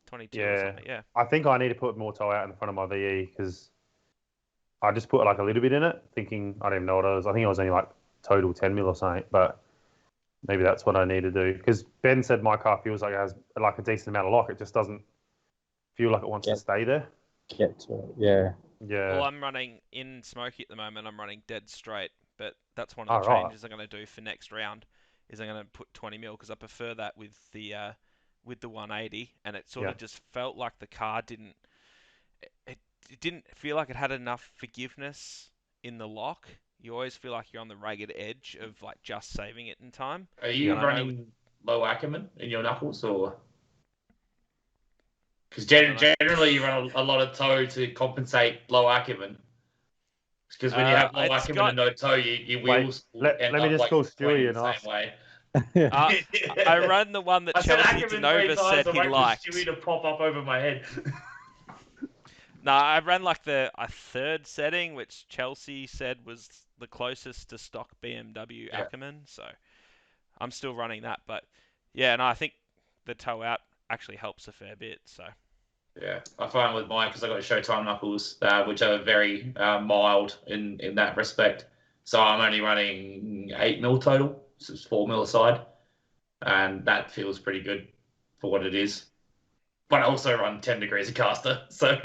22 or something. Yeah, I think I need to put more toe out in the front of my VE because I just put like a little bit in it, thinking I don't even know what it was. I think it was only like total 10 mil or something, but maybe that's what I need to do. Because Ben said my car feels like it has like a decent amount of lock. It just doesn't feel like it wants to stay there. Get to it, yeah. Yeah. Well, I'm running in Smoky at the moment. I'm running dead straight, but that's one of the changes I'm going to do for next round. Is I'm going to put 20 mil because I prefer that with the 180, and it sort of just felt like the car didn't. It didn't feel like it had enough forgiveness in the lock. You always feel like you're on the ragged edge of like just saving it in time. Are you running low Ackerman in your knuckles or? Because generally you run a lot of toe to compensate low Ackerman. Because when you have low Ackerman and no toe, your wheels let me just call Stewie and ask. I run the one that Chelsea Denova said he liked. Stewie to pop up over my head. No, I ran like a third setting, which Chelsea said was the closest to stock BMW Ackerman. So I'm still running that, but yeah, and I think the toe out actually helps a fair bit. So yeah, I find with mine because I got Showtime knuckles, which are very mild in that respect. So I'm only running 8 mil total, so it's 4 mil aside, and that feels pretty good for what it is. But I also run 10 degrees of caster, so.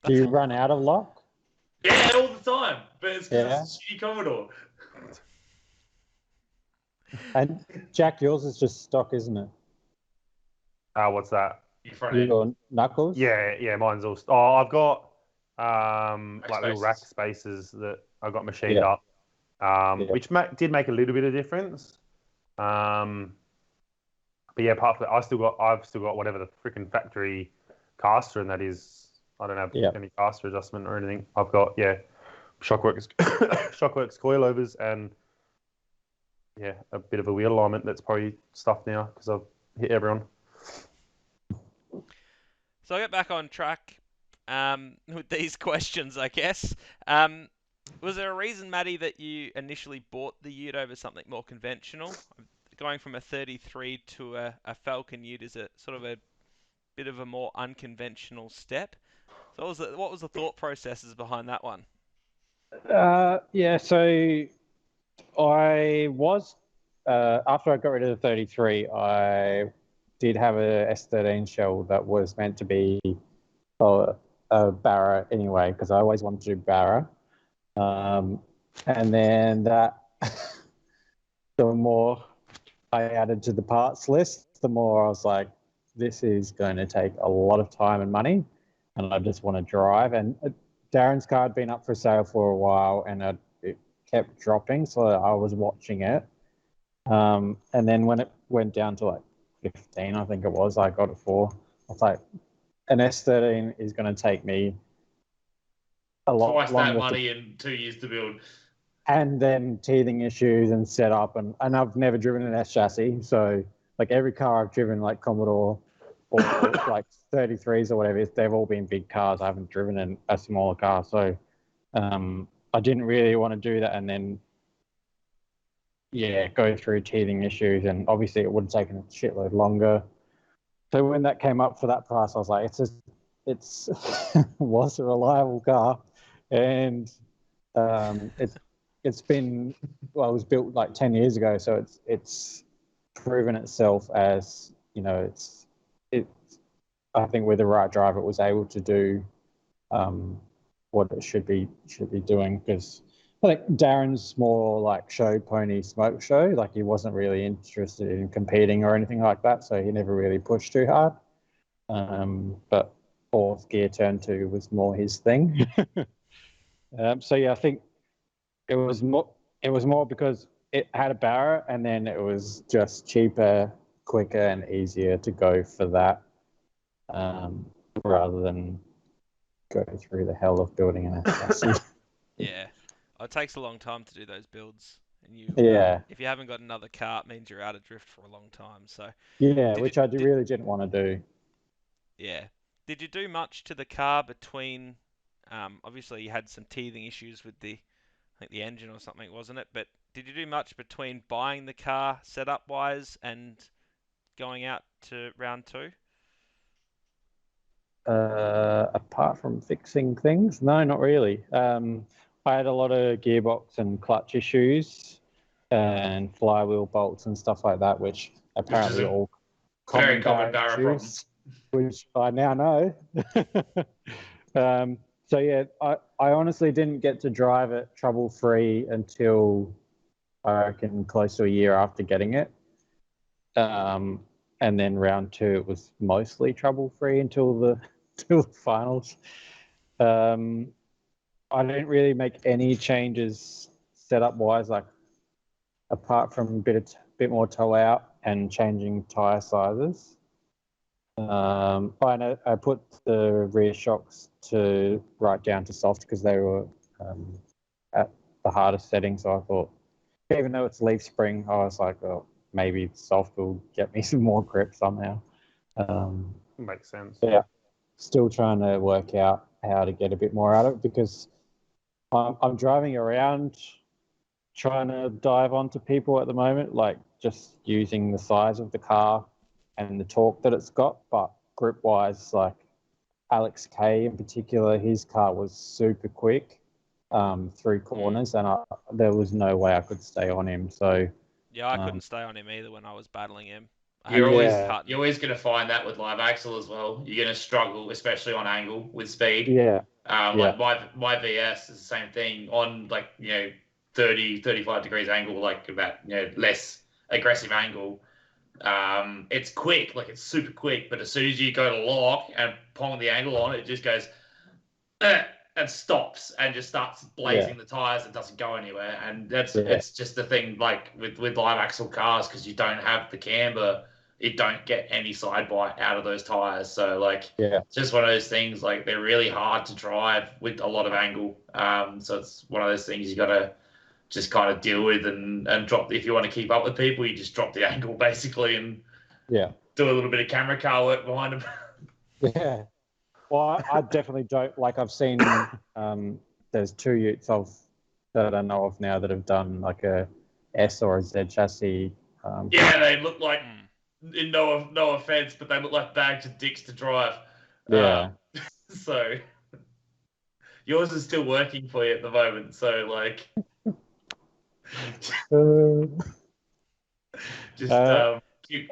Do you run out of lock? Yeah, all the time, but it's because it's a shitty Commodore. And Jack, yours is just stock, isn't it? What's that? Your knuckles? Yeah, mine's all. I've got like little rack spaces that I got machined up, which did make a little bit of difference. But yeah, apart from that, I've still got whatever the freaking factory caster, and that is. I don't have any caster adjustment or anything. I've got Shockworks coilovers and a bit of a wheel alignment that's probably stuffed now because I've hit everyone. So I'll get back on track with these questions, I guess. Was there a reason, Matty, that you initially bought the Ute over something more conventional? Going from a 33 to a Falcon Ute is a sort of a bit of a more unconventional step. So what was the thought processes behind that one? So I was after I got rid of the 33, I did have a S13 shell that was meant to be a Barra anyway, because I always wanted to do Barra. And then that, the more I added to the parts list, the more I was like, this is going to take a lot of time and money. and I just want to drive. And Darren's car had been up for sale for a while, and it kept dropping, so I was watching it. And then when it went down to like 15, I think it was, I got it for. I was like, an S13 is going to take me a lot Twice longer that money in 2 years to build. And then teething issues and setup, and I've never driven an S chassis, so like every car I've driven, like Commodore or like 33s or whatever, they've all been big cars. I haven't driven a smaller car, so I didn't really want to do that, and then go through teething issues, and obviously it would have taken a shitload longer. So when that came up for that price, I was like, it's was a reliable car, and it's been, well, it was built like 10 years ago, so it's proven itself as, it's I think with the right driver it was able to do what it should be doing, because I think Darren's more like show pony, smoke show, like he wasn't really interested in competing or anything like that, so he never really pushed too hard. But fourth gear turn 2 was more his thing. So yeah, I think it was more because it had a Barra, and then it was just cheaper, quicker, and easier to go for that, rather than go through the hell of building an chassis. Yeah, it takes a long time to do those builds, and if you haven't got another car, it means you're out of drift for a long time. So which I really didn't want to do. Yeah, did you do much to the car between? Obviously, you had some teething issues with I think the engine or something, wasn't it? But did you do much between buying the car setup wise and going out to round 2? Apart from fixing things, no, not really. I had a lot of gearbox and clutch issues and flywheel bolts and stuff like that, which apparently all very common Barra problem, which I now know. So yeah, I honestly didn't get to drive it trouble-free until I reckon close to a year after getting it. And then round 2, it was mostly trouble-free until the finals. I didn't really make any changes setup-wise, like apart from a bit more toe out and changing tyre sizes. I put the rear shocks to right down to soft because they were at the hardest setting. So I thought, even though it's leaf spring, I was like, well, maybe soft will get me some more grip somehow. Makes sense. Yeah, still trying to work out how to get a bit more out of it, because I'm driving around trying to dive onto people at the moment, like just using the size of the car and the torque that it's got, but grip-wise, like Alex K in particular, his car was super quick through corners, and there was no way I could stay on him. So yeah, I couldn't stay on him either when I was battling him. You're always going to find that with live axle as well. You're going to struggle, especially on angle with speed. Yeah. Like my VS is the same thing on 30, 35 degrees angle, like about less aggressive angle. It's quick, like it's super quick, but as soon as you go to lock and pong the angle on, it just goes and stops and just starts blazing the tires and doesn't go anywhere. And it's just the thing, like with live axle cars, because you don't have the camber, it don't get any side bite out of those tires. So it's just one of those things, like they're really hard to drive with a lot of angle. So it's one of those things you got to just kind of deal with and drop. If you want to keep up with people, you just drop the angle basically and do a little bit of camera car work behind them. Yeah. Well, I definitely don't. Like, I've seen there's 2 utes that I know of now that have done like a S or a Z chassis. They look like, in no offense, but they look like bags of dicks to drive. Yeah. So yours is still working for you at the moment. So just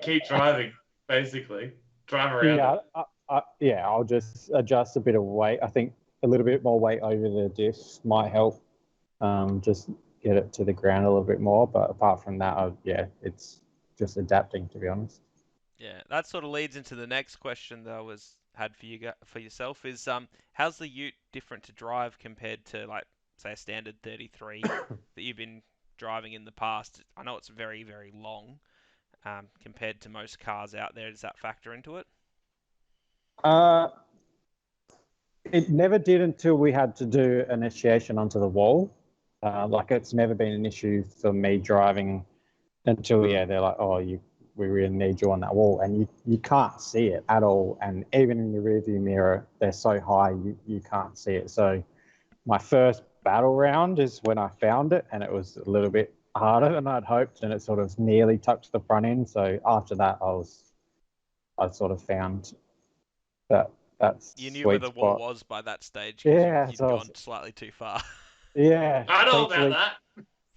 keep driving, basically. Drive around. I'll just adjust a bit of weight. I think a little bit more weight over the diffs might help. Just get it to the ground a little bit more. But apart from that, it's just adapting, to be honest. Yeah, that sort of leads into the next question, though, was had for yourself is how's the Ute different to drive compared to like say a standard 33 that you've been driving in the past? I know it's very, very long compared to most cars out there. Does that factor into it? It never did until we had to do initiation onto the wall. Like it's never been an issue for me driving until they're like, oh, we really need you on that wall, and you can't see it at all. And even in the rearview mirror, they're so high you can't see it. So my first battle round is when I found it, and it was a little bit harder than I'd hoped, and it sort of nearly touched the front end. So after that, I sort of found that's you knew where the wall was by that stage. Yeah, you'd gone slightly too far. Yeah, I know about that.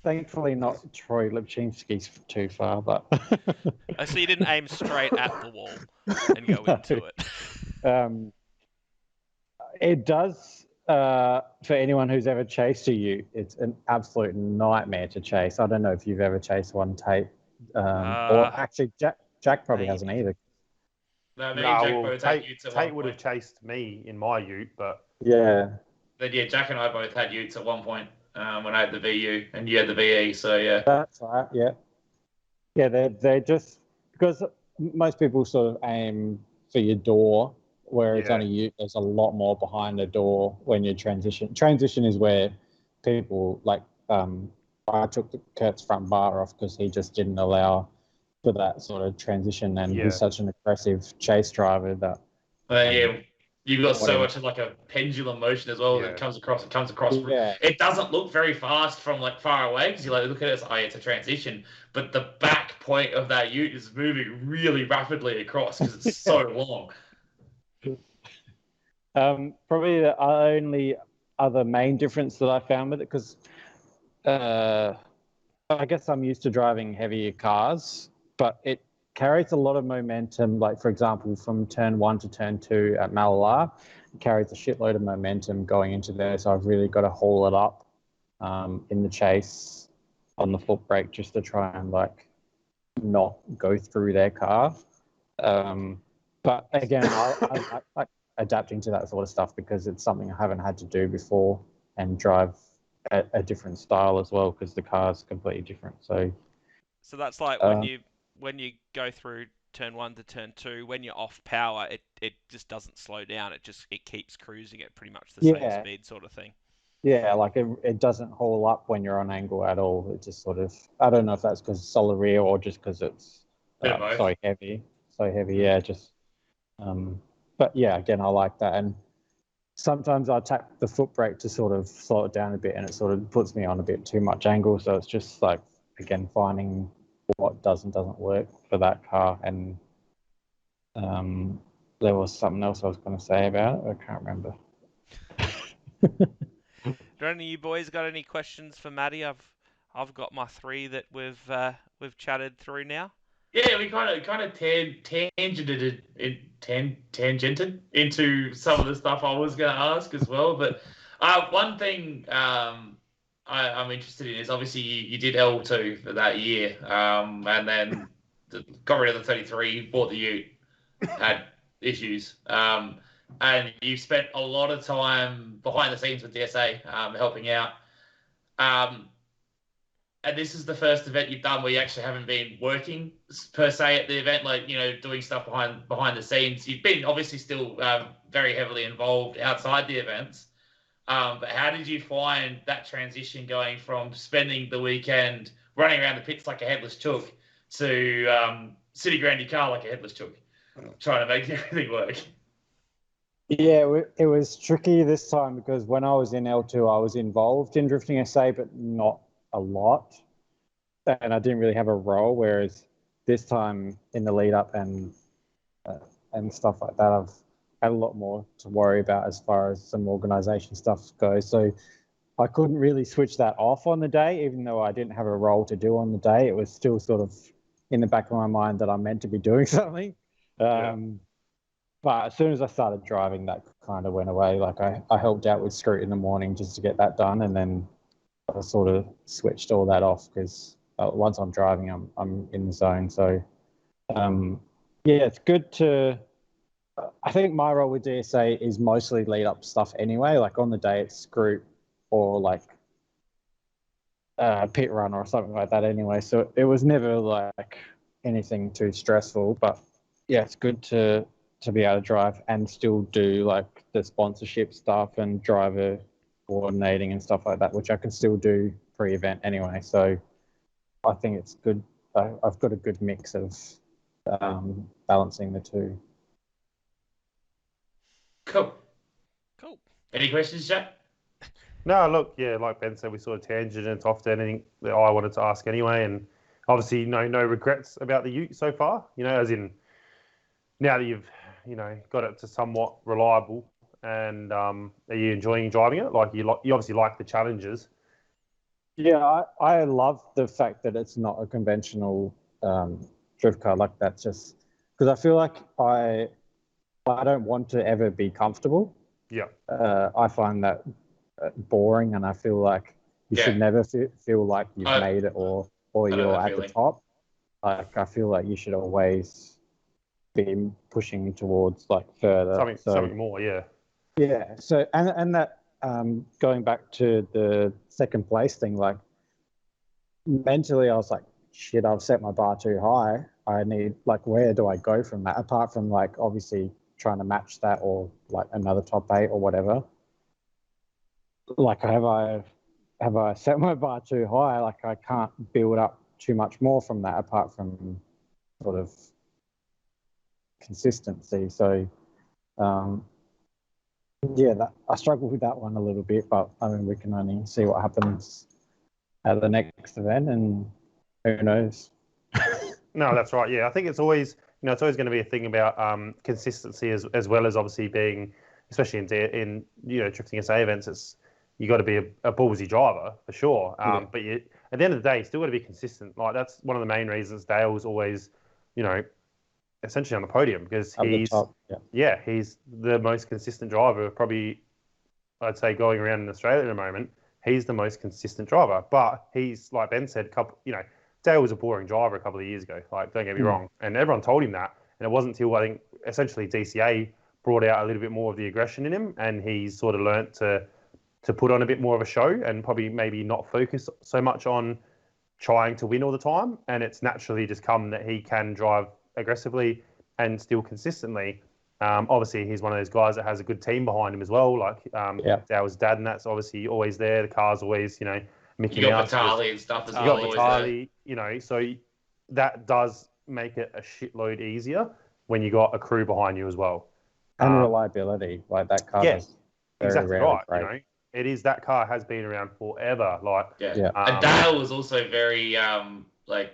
Thankfully, not Troy Lipchinski's too far, but so you didn't aim straight at the wall and go into it. It does. For anyone who's ever chased a ute, it's an absolute nightmare to chase. I don't know if you've ever chased one, Tate, or actually Jack probably hasn't either. No, me and Jack both had utes at Tate would have chased me in my ute, but yeah. But yeah, Jack and I both had utes at one point when I had the VU and you had the VE. So yeah, that's right. Yeah, yeah. They're just because most people sort of aim for your door, whereas on a ute there's a lot more behind the door when you transition. Transition is where people like. I took Kurt's front bar off because he just didn't allow for that sort of transition, and he's such an aggressive chase driver that. You've got so much of like a pendulum motion as well that comes across. It comes across. Yeah. It doesn't look very fast from like far away because you like look at it as it's a transition, but the back point of that ute is moving really rapidly across because it's so long. Probably the only other main difference that I found with it, because I guess I'm used to driving heavier cars, but it carries a lot of momentum. Like, for example, from turn 1 to turn 2 at Malalar, it carries a shitload of momentum going into there. So I've really got to haul it up in the chase on the foot brake just to try and like not go through their car. But again, I adapting to that sort of stuff because it's something I haven't had to do before, and drive a different style as well because the car's completely different. So that's like when you go through turn 1 to turn 2, when you're off power, it just doesn't slow down. It keeps cruising at pretty much the same speed sort of thing. Yeah, like it doesn't haul up when you're on angle at all. It just sort of, I don't know if that's because it's solid rear or just because it's so heavy. Yeah, just but yeah, again, I like that. And sometimes I tap the foot brake to sort of slow it down a bit, and it sort of puts me on a bit too much angle. So it's just like, again, finding what does and doesn't work for that car. And there was something else I was going to say about it. I can't remember. Do any of you boys got any questions for Matty? I've got my 3 that we've chatted through now. Yeah, we kind of tangented into some of the stuff I was going to ask as well. But one thing I'm interested in is obviously you did L2 for that year, and then got rid of the 33, bought the ute, had issues, and you spent a lot of time behind the scenes with DSA helping out. And this is the first event you've done where you actually haven't been working per se at the event, like, you know, doing stuff behind the scenes. You've been obviously still very heavily involved outside the events. But how did you find that transition going from spending the weekend running around the pits like a headless chook to sitting around your car like a headless chook, trying to make everything work? Yeah, it was tricky this time because when I was in L2, I was involved in drifting SA, but not a lot, and I didn't really have a role, whereas this time in the lead up and stuff like that, I've had a lot more to worry about as far as some organisation stuff goes. So I couldn't really switch that off on the day, even though I didn't have a role to do on the day. It was still sort of in the back of my mind that I'm meant to be doing something. But as soon as I started driving, that kind of went away. Like I helped out with Scroot in the morning just to get that done, and then I sort of switched all that off because once I'm driving, I'm in the zone. So, yeah, it's good to I think my role with DSA is mostly lead up stuff anyway. Like on the day, it's group or like pit run or something like that anyway. So it was never like anything too stressful. But yeah, it's good to be able to drive and still do like the sponsorship stuff and driver coordinating and stuff like that, which I can still do pre-event anyway. So I think it's good. I've got a good mix of balancing the two. Cool. Cool. Any questions, Jack? No, look, yeah, like Ben said, we sort of tangented off to anything that I wanted to ask anyway, and obviously no regrets about the Ute so far. You know, as in now that you've got it to somewhat reliable, and are you enjoying driving it? Like you obviously like the challenges. Yeah, I love the fact that it's not a conventional drift car like that. Just because I feel like I don't want to ever be comfortable. Yeah. I find that boring, and I feel like you should never feel like you've made it or you're at the top. Like I feel like you should always be pushing towards like further. Something more, yeah. Yeah. So and that going back to the second place thing, like mentally I was like, shit, I've set my bar too high. I need like, where do I go from that? Apart from like obviously trying to match that or like another top 8 or whatever. Like have I set my bar too high? Like I can't build up too much more from that apart from sort of consistency. So yeah, I struggle with that one a little bit, but I mean we can only see what happens at the next event, and who knows. No, that's right. Yeah, I think it's always it's always going to be a thing about consistency as well as obviously being, especially in drifting SA events, it's you got to be a ballsy driver for sure. But at the end of the day, you still got to be consistent. Like that's one of the main reasons Dale's always, essentially on the podium because he's the most consistent driver. Probably, I'd say going around in Australia at the moment, he's the most consistent driver. But he's like Ben said, Dale was a boring driver a couple of years ago. Like, don't get me wrong, and everyone told him that. And it wasn't until I think essentially DCA brought out a little bit more of the aggression in him, and he's sort of learnt to put on a bit more of a show and probably maybe not focus so much on trying to win all the time. And it's naturally just come that he can drive aggressively and still consistently. Obviously, he's one of those guys that has a good team behind him as well. Like Dale's dad, and that's obviously always there. The car's always, Mickey Mouse. You got Matty and stuff as well. You got Matty, so that does make it a shitload easier when you got a crew behind you as well. And reliability, like that car. Yes, exactly right. It is, that car has been around forever. Like, and Dale was also very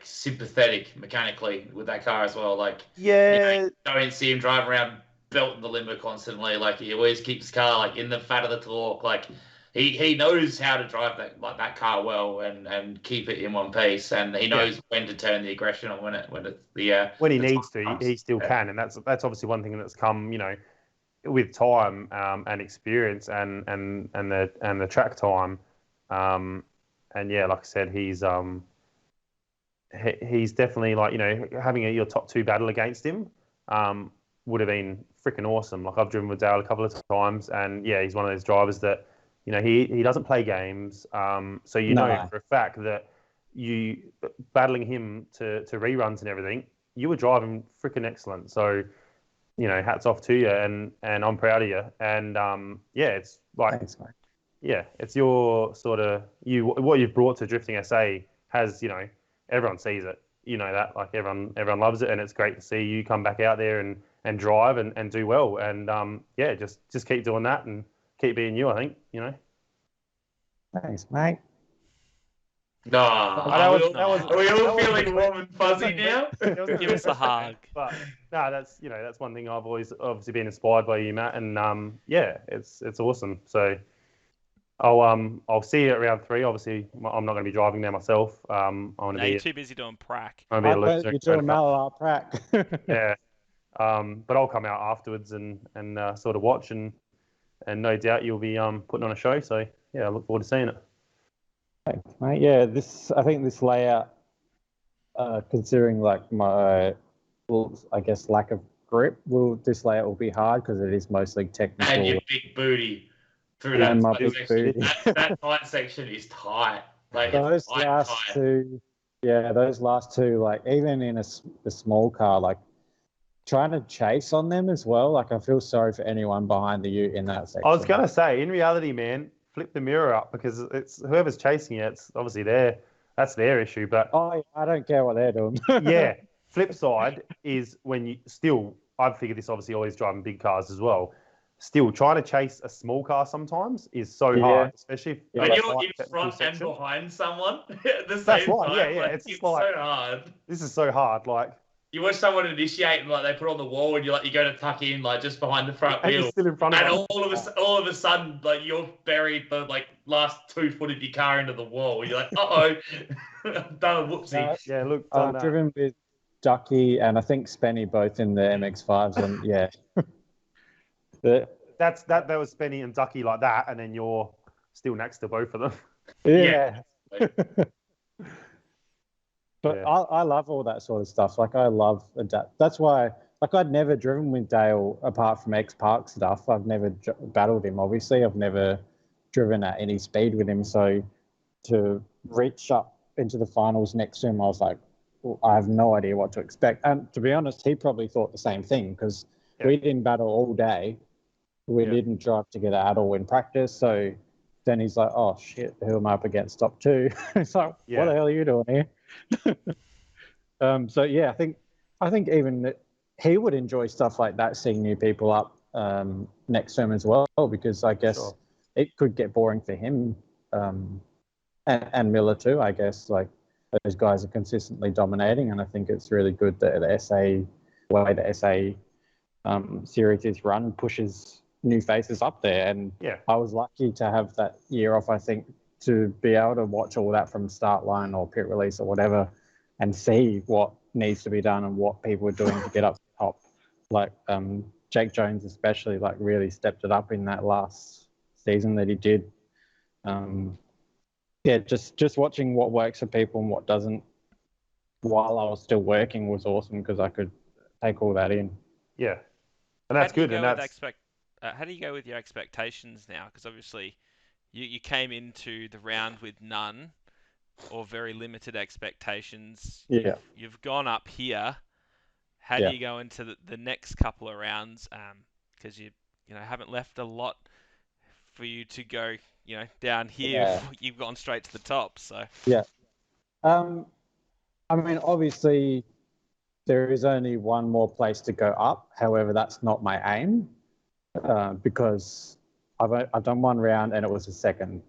sympathetic mechanically with that car as well. Like, don't see him driving around belting the limber constantly. Like, he always keeps his car like in the fat of the torque. Like, he knows how to drive that car well and keep it in one piece, and he knows when to turn the aggression on when he needs to. He still can, and that's obviously one thing that's come with time and experience and the track time, and like I said, he's definitely like having your top 2 battle against him would have been freaking awesome. Like I've driven with Dale a couple of times, and he's one of those drivers that he doesn't play games, so for a fact that you battling him to reruns and everything, you were driving freaking excellent. So hats off to you, and I'm proud of you. And it's like, thanks, mate. Yeah, it's your sort of what you've brought to Drifting SA has everyone sees it. That like everyone loves it, and it's great to see you come back out there and drive and do well. And just keep doing that and keep being you. I think Thanks, mate. Are we all feeling warm and fuzzy now? Give us a hug. But no, that's one thing I've always obviously been inspired by you, Matt, and it's awesome. So I'll see you at round 3. Obviously, I'm not going to be driving there myself. You're too busy doing prac. You're doing Malala prac. Yeah, but I'll come out afterwards and sort of watch, and no doubt you'll be putting on a show. So I look forward to seeing it. Thanks, mate. Yeah, I think this layout, considering like my, I guess, lack of grip. This layout will be hard because it is mostly technical. And your big booty through And my that big section. booty. That tight section is tight. Like those it's tight, last tight. two, yeah, those last two, like even in a small car, like trying to chase on them as well. Like I feel sorry for anyone behind the ute in that section. I was gonna say, in reality, man, flip the mirror up because it's whoever's chasing it. It's obviously that's their issue. But I don't care what they're doing. yeah, flip side is when you still. I've figured this obviously always driving big cars as well. Still trying to chase a small car sometimes is so hard, especially if when like you're in front section. and behind someone at the same That's right, time. yeah. Like, It's it's like, so hard. This is so hard. Like you watch someone initiate and like they put on the wall and you go to tuck in like just behind the front wheel. You're still in front of and them. all of a sudden like you're buried the like last 2 foot of your car into the wall. You're like, I've done a whoopsie. Yeah, look, I've driven with Ducky and I think Spenny both in the MX-5s, and yeah. That was Spenny and Ducky like that, and then you're still next to both of them. Yeah. But Yeah. I love all that sort of stuff. Like I love adapt. That's why, like I'd never driven with Dale apart from X Park stuff. I've never battled him. Obviously, I've never driven at any speed with him. So to reach up into the finals next to him, I was like, well, I have no idea what to expect. And to be honest, he probably thought the same thing because we didn't battle all day. We didn't drive together at all in practice. So then he's like, oh shit, who am I up against? Top two. It's like, what the hell are you doing here? So yeah, I think even that he would enjoy stuff like that, seeing new people up next to him as well, because I guess it could get boring for him and Miller too. I guess like those guys are consistently dominating, and I think it's really good that the SA series is run pushes new faces up there. And I was lucky to have that year off, I think, to be able to watch all that from start line or pit release or whatever and see what needs to be done and what people are doing to get up top. Like Jake Jones especially, like really stepped it up in that last season that he did. Just watching what works for people and what doesn't while I was still working was awesome because I could take all that in. Yeah, and that's good. And that's how do you go with your expectations now? Because obviously you came into the round with none or very limited expectations. Yeah. You've gone up here. How do you go into the next couple of rounds? Because you haven't left a lot for you to go, down here. Yeah. You've gone straight to the top. So yeah. I mean, obviously, there is only one more place to go up. However, that's not my aim because I've done one round and it was a second.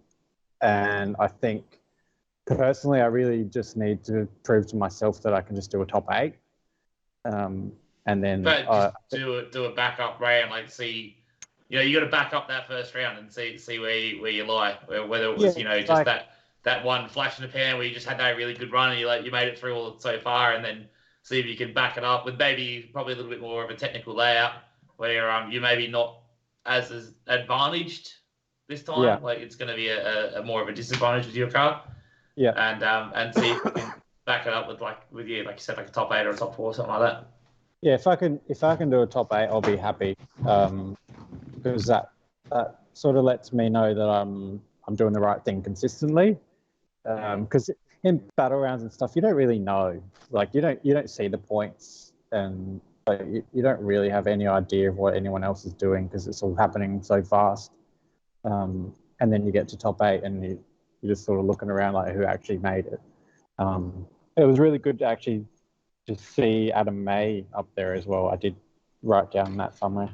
And I think, personally, I really just need to prove to myself that I can just do a top 8. And then... But just do a backup round, like see... you got to back up that first round and see where you lie. Whether it was, just like, that one flash in the pan where you just had that really good run and you made it through all so far, and then see if you can back it up with maybe probably a little bit more of a technical layout where you maybe not as advantaged this time. Yeah. Like it's going to be a more of a disadvantage with your car. Yeah. And see if you can back it up with you said, like a top 8 or a top 4 or something like that. Yeah, if I can do a top 8, I'll be happy. Because that sort of lets me know that I'm doing the right thing consistently. Because in battle rounds and stuff, you don't really know. Like you don't see the points, and like, you don't really have any idea of what anyone else is doing because it's all happening so fast. And then you get to top 8, and you're just sort of looking around like who actually made it. It was really good to actually just see Adam May up there as well. I did write down that somewhere.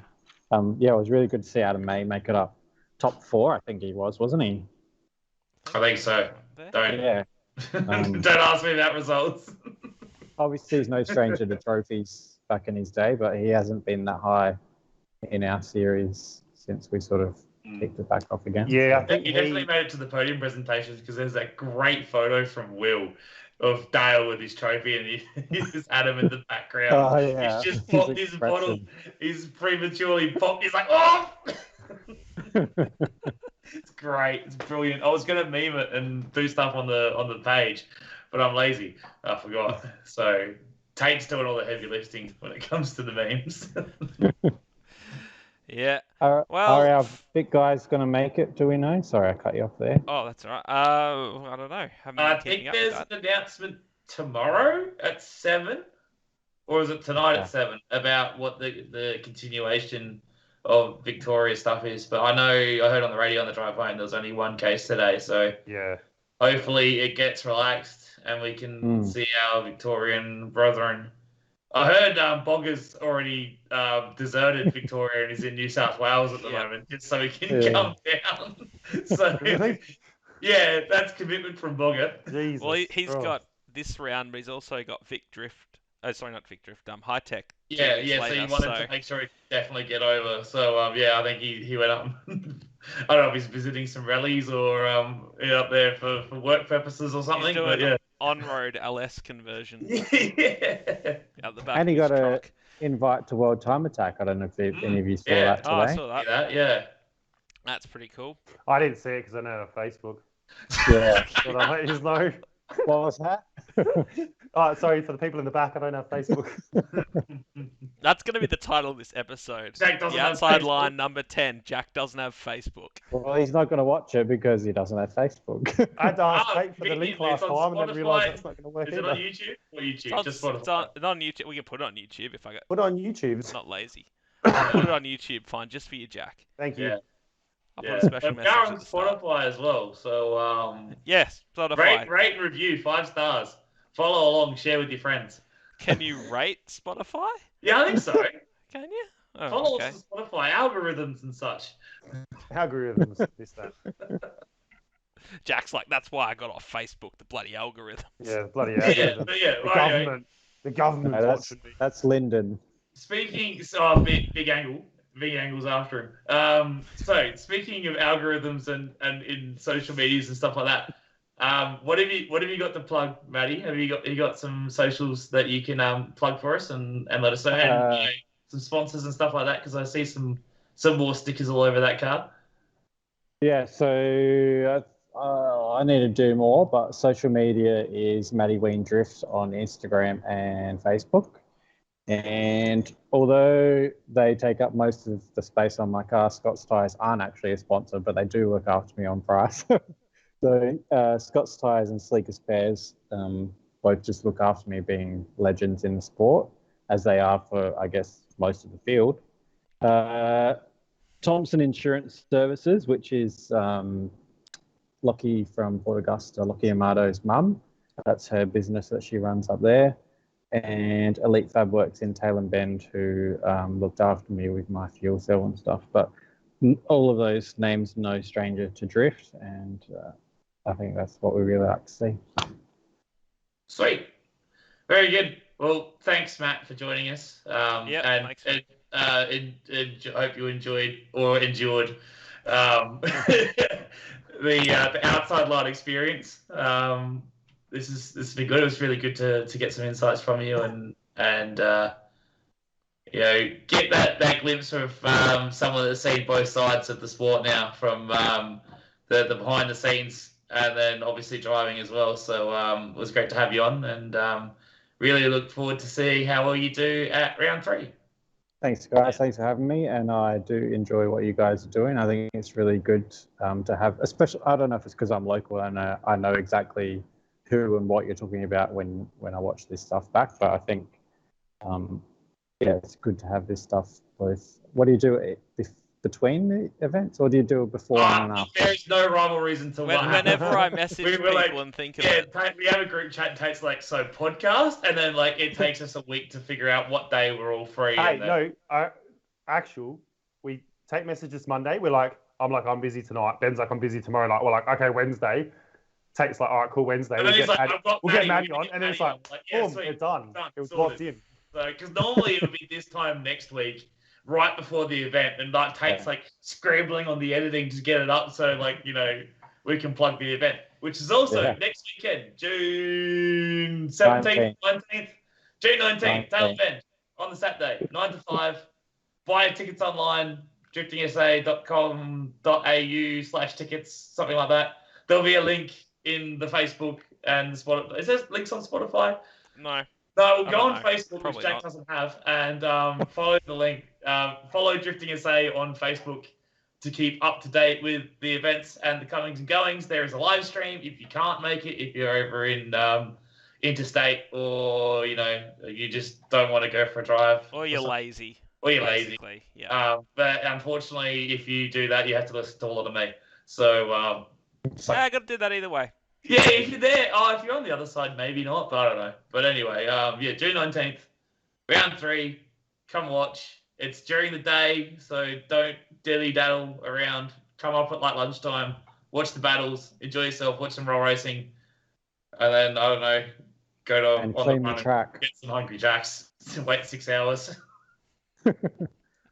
It was really good to see Adam May make it up. Top 4, I think he was, wasn't he? I think so. Don't ask me about results. Obviously, he's no stranger to trophies back in his day, but he hasn't been that high in our series since we sort of kicked it back off again. Yeah, I think he definitely made it to the podium presentations because there's that great photo from Will of Dale with his trophy and he's Adam in the background. Oh, yeah. He's just popped his bottle. He's prematurely popped. He's like, oh! It's great. It's brilliant. I was going to meme it and do stuff on the page, but I'm lazy. I forgot. So, Tate's doing all the heavy lifting when it comes to the memes. Yeah. Are Well, our big guys going to make it? Do we know? Sorry, I cut you off there. oh, that's all right. I don't know. Haven't I been keeping think up with there's that. an announcement tomorrow at 7, or is it tonight at 7, about what the continuation of Victoria stuff is. But I heard on the radio on the drive home there was only one case today, so Yeah. hopefully it gets relaxed and we can see our Victorian brethren. I heard Bogger's already deserted Victoria and is in New South Wales at the moment, just so he can come down. So, yeah, that's commitment from Bogger. Jesus. Well, he's got this round, but he's also got Vic Drift. Oh, sorry, not Vic Drift. High Tech. Yeah. So he wanted to make sure he could definitely get over. So, I think he went up. I don't know if he's visiting some rallies or up there for work purposes or something. He's doing but on-road LS conversion. Yeah. Out the back And he of his got truck. an invite to World Time Attack. I don't know if any of you saw that today. Oh, I saw that. Yeah. That's pretty cool. I didn't see it because I know on Facebook. Yeah. But I'll let you know. What was that? Oh, sorry for the people in the back. I don't have Facebook. That's going to be the title of this episode. Jack doesn't The have outside Facebook. line number 10. Jack doesn't have Facebook. Well, he's not going to watch it because he doesn't have Facebook. I had to ask Kate for the convenient. link last It's on time and then Spotify. realised that's not going to work Is it either. on YouTube or YouTube? Just Spotify. It's on YouTube. We can put it on YouTube if I get. Put it on YouTube. It's not lazy. I'll put it on YouTube. Fine, just for you, Jack. Thank you. Yeah. I'll put a special message We're at on the start. Spotify as well. So Yes, Spotify. rate and review 5 stars. Follow along, share with your friends. Can you rate Spotify? Yeah, I think so. Can you? Oh, Follow okay. us on Spotify, algorithms and such. Algorithms, this, that. Jack's like, that's why I got off Facebook, the bloody algorithms. Yeah, bloody Yeah, algorithm. but yeah. The Right, anyway, government. The government's No, watching me. that's Lyndon. speaking, big angle. Big angles after him. So speaking of algorithms and in social medias and stuff like that, what have you got to plug, Matty? Have you got some socials that you can plug for us and let us know, and some sponsors and stuff like that? Because I see some more stickers all over that card. Yeah, so I need to do more, but social media is Matty Ween Drift on Instagram and Facebook. And although they take up most of the space on my car, Scott's Tyres aren't actually a sponsor, but they do look after me on price. So Scott's Tyres and Sleeker Spares both just look after me, being legends in the sport, as they are for, I guess, most of the field. Thompson Insurance Services, which is Lockie from Port Augusta, Lockie Amato's mum. That's her business that she runs up there. And Elite Fab Works in Taylor Bend, who looked after me with my fuel cell and stuff. But all of those names, no stranger to Drift, and I think that's what we really like to see. Sweet, very good. Well, thanks, Matt, for joining us. Thanks. Hope you enjoyed or endured the outside line experience. This has been good. It was really good to get some insights from you and get that glimpse of someone that's seen both sides of the sport now, from the behind the scenes and then obviously driving as well. So it was great to have you on, and really look forward to seeing how well you do at round 3. Thanks, guys. Thanks for having me. And I do enjoy what you guys are doing. I think it's really good to have, especially, I don't know if it's because I'm local and I know exactly who and what you're talking about when I watch this stuff back. But I think, it's good to have this stuff both. What do you do between the events, or do you do it before and after? There is no rhyme or reason to what happened. Whenever I message people and think of it. We have a group chat and takes podcast, and then it takes us a week to figure out what day we're all free. Hey, we take messages Monday. I'm busy tonight. Ben's like, I'm busy tomorrow. We're like, okay, Wednesday. Tate's like, all right, cool, Wednesday. And then We'll get Matty on, and then it's like, boom, sweet, it's done. It was sorted. locked in. So, because normally it would be this time next week, right before the event, and Tate's scrambling on the editing to get it up, so we can plug the event, which is also next weekend, June 17th, 19th, June 19th, Taylor Bend, on the Saturday, 9 to 5. Buy tickets online, driftingsa.com.au/tickets, something like that. There'll be a link in the Facebook and the Spotify. Is there links on Spotify? No. No, we'll I go don't on know. Facebook, Probably which Jack not. doesn't have, and follow the link. Follow Drifting SA on Facebook to keep up to date with the events and the comings and goings. There is a live stream if you can't make it, if you're over in interstate, or you just don't want to go for a drive, Or you're lazy. or you're lazy. Basically, yeah. But unfortunately, if you do that, you have to listen to a lot of me. So I got to do that either way. yeah, if you're there, if you're on the other side, maybe not, but I don't know. But anyway, June 19th, round 3, come watch. It's during the day, so don't dilly-daddle around. Come up at like lunchtime, watch the battles, enjoy yourself, watch some roll racing, and then, I don't know, go to And on clean the the run track. and get some Hungry Jacks, wait 6 hours.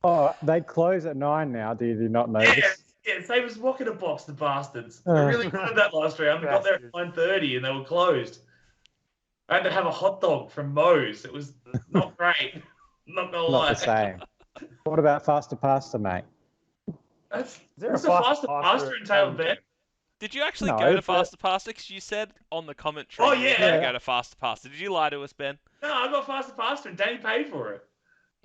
Oh, they close at 9 now. Did you not notice? Yeah, same as Walk in a Box, the bastards. I really wanted that last round. I got there at 9:30 and they were closed. I had to have a hot dog from Moe's. It was not great. Not gonna lie. Not the same. What about Faster Pasta, mate? That's there a a faster Faster pasta in Taylor Bend? Did you actually No, go to but- Faster Pasta? Because you said on the commentary Oh, you yeah. were going to go to Faster Pasta. Did you lie to us, Ben? No, I got faster pasta and Danny paid for it.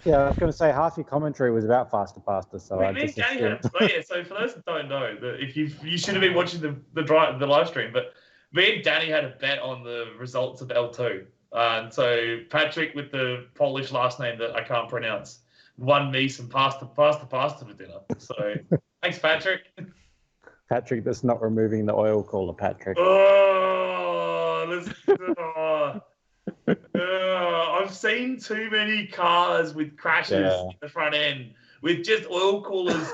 Yeah, I was going to say half your commentary was about Faster Pasta, so I Me and just Danny had assumed. so for those that don't know, if you should have been watching the live stream, but me and Danny had a bet on the results of L2. And so Patrick, with the Polish last name that I can't pronounce, won me some pasta for dinner. So thanks, Patrick. Patrick, that's not removing the oil cooler, Patrick. I've seen too many cars with crashes in the front end with just oil coolers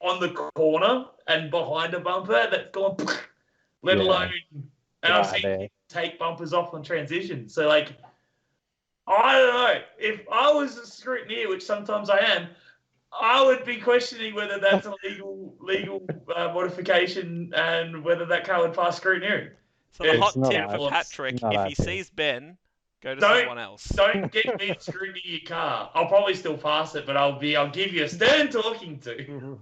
on the corner and behind a bumper that's gone, let alone, and I've seen people take bumpers off on transition. So, like, I don't know. If I was a scrutineer, which sometimes I am, I would be questioning whether that's a legal modification and whether that car would pass screeneering. So the hot not tip that. for Patrick, It's not if that he big. sees Ben, go to Don't- someone else. Don't get me to scrutiny your car. I'll probably still pass it, but I'll give you a stern talking to.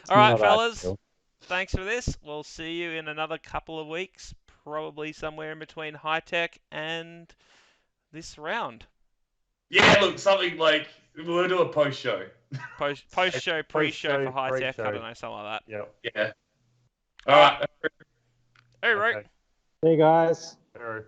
All right, Not fellas. ideal. Thanks for this. We'll see you in another couple of weeks, probably somewhere in between High Tech and this round. Yeah, look, something like we'll do a post show. Post show, pre-show for High Tech. I pre-show. don't know, something like that. Yep. Yeah. All right. Hey, right. Okay. Hey, guys. All right.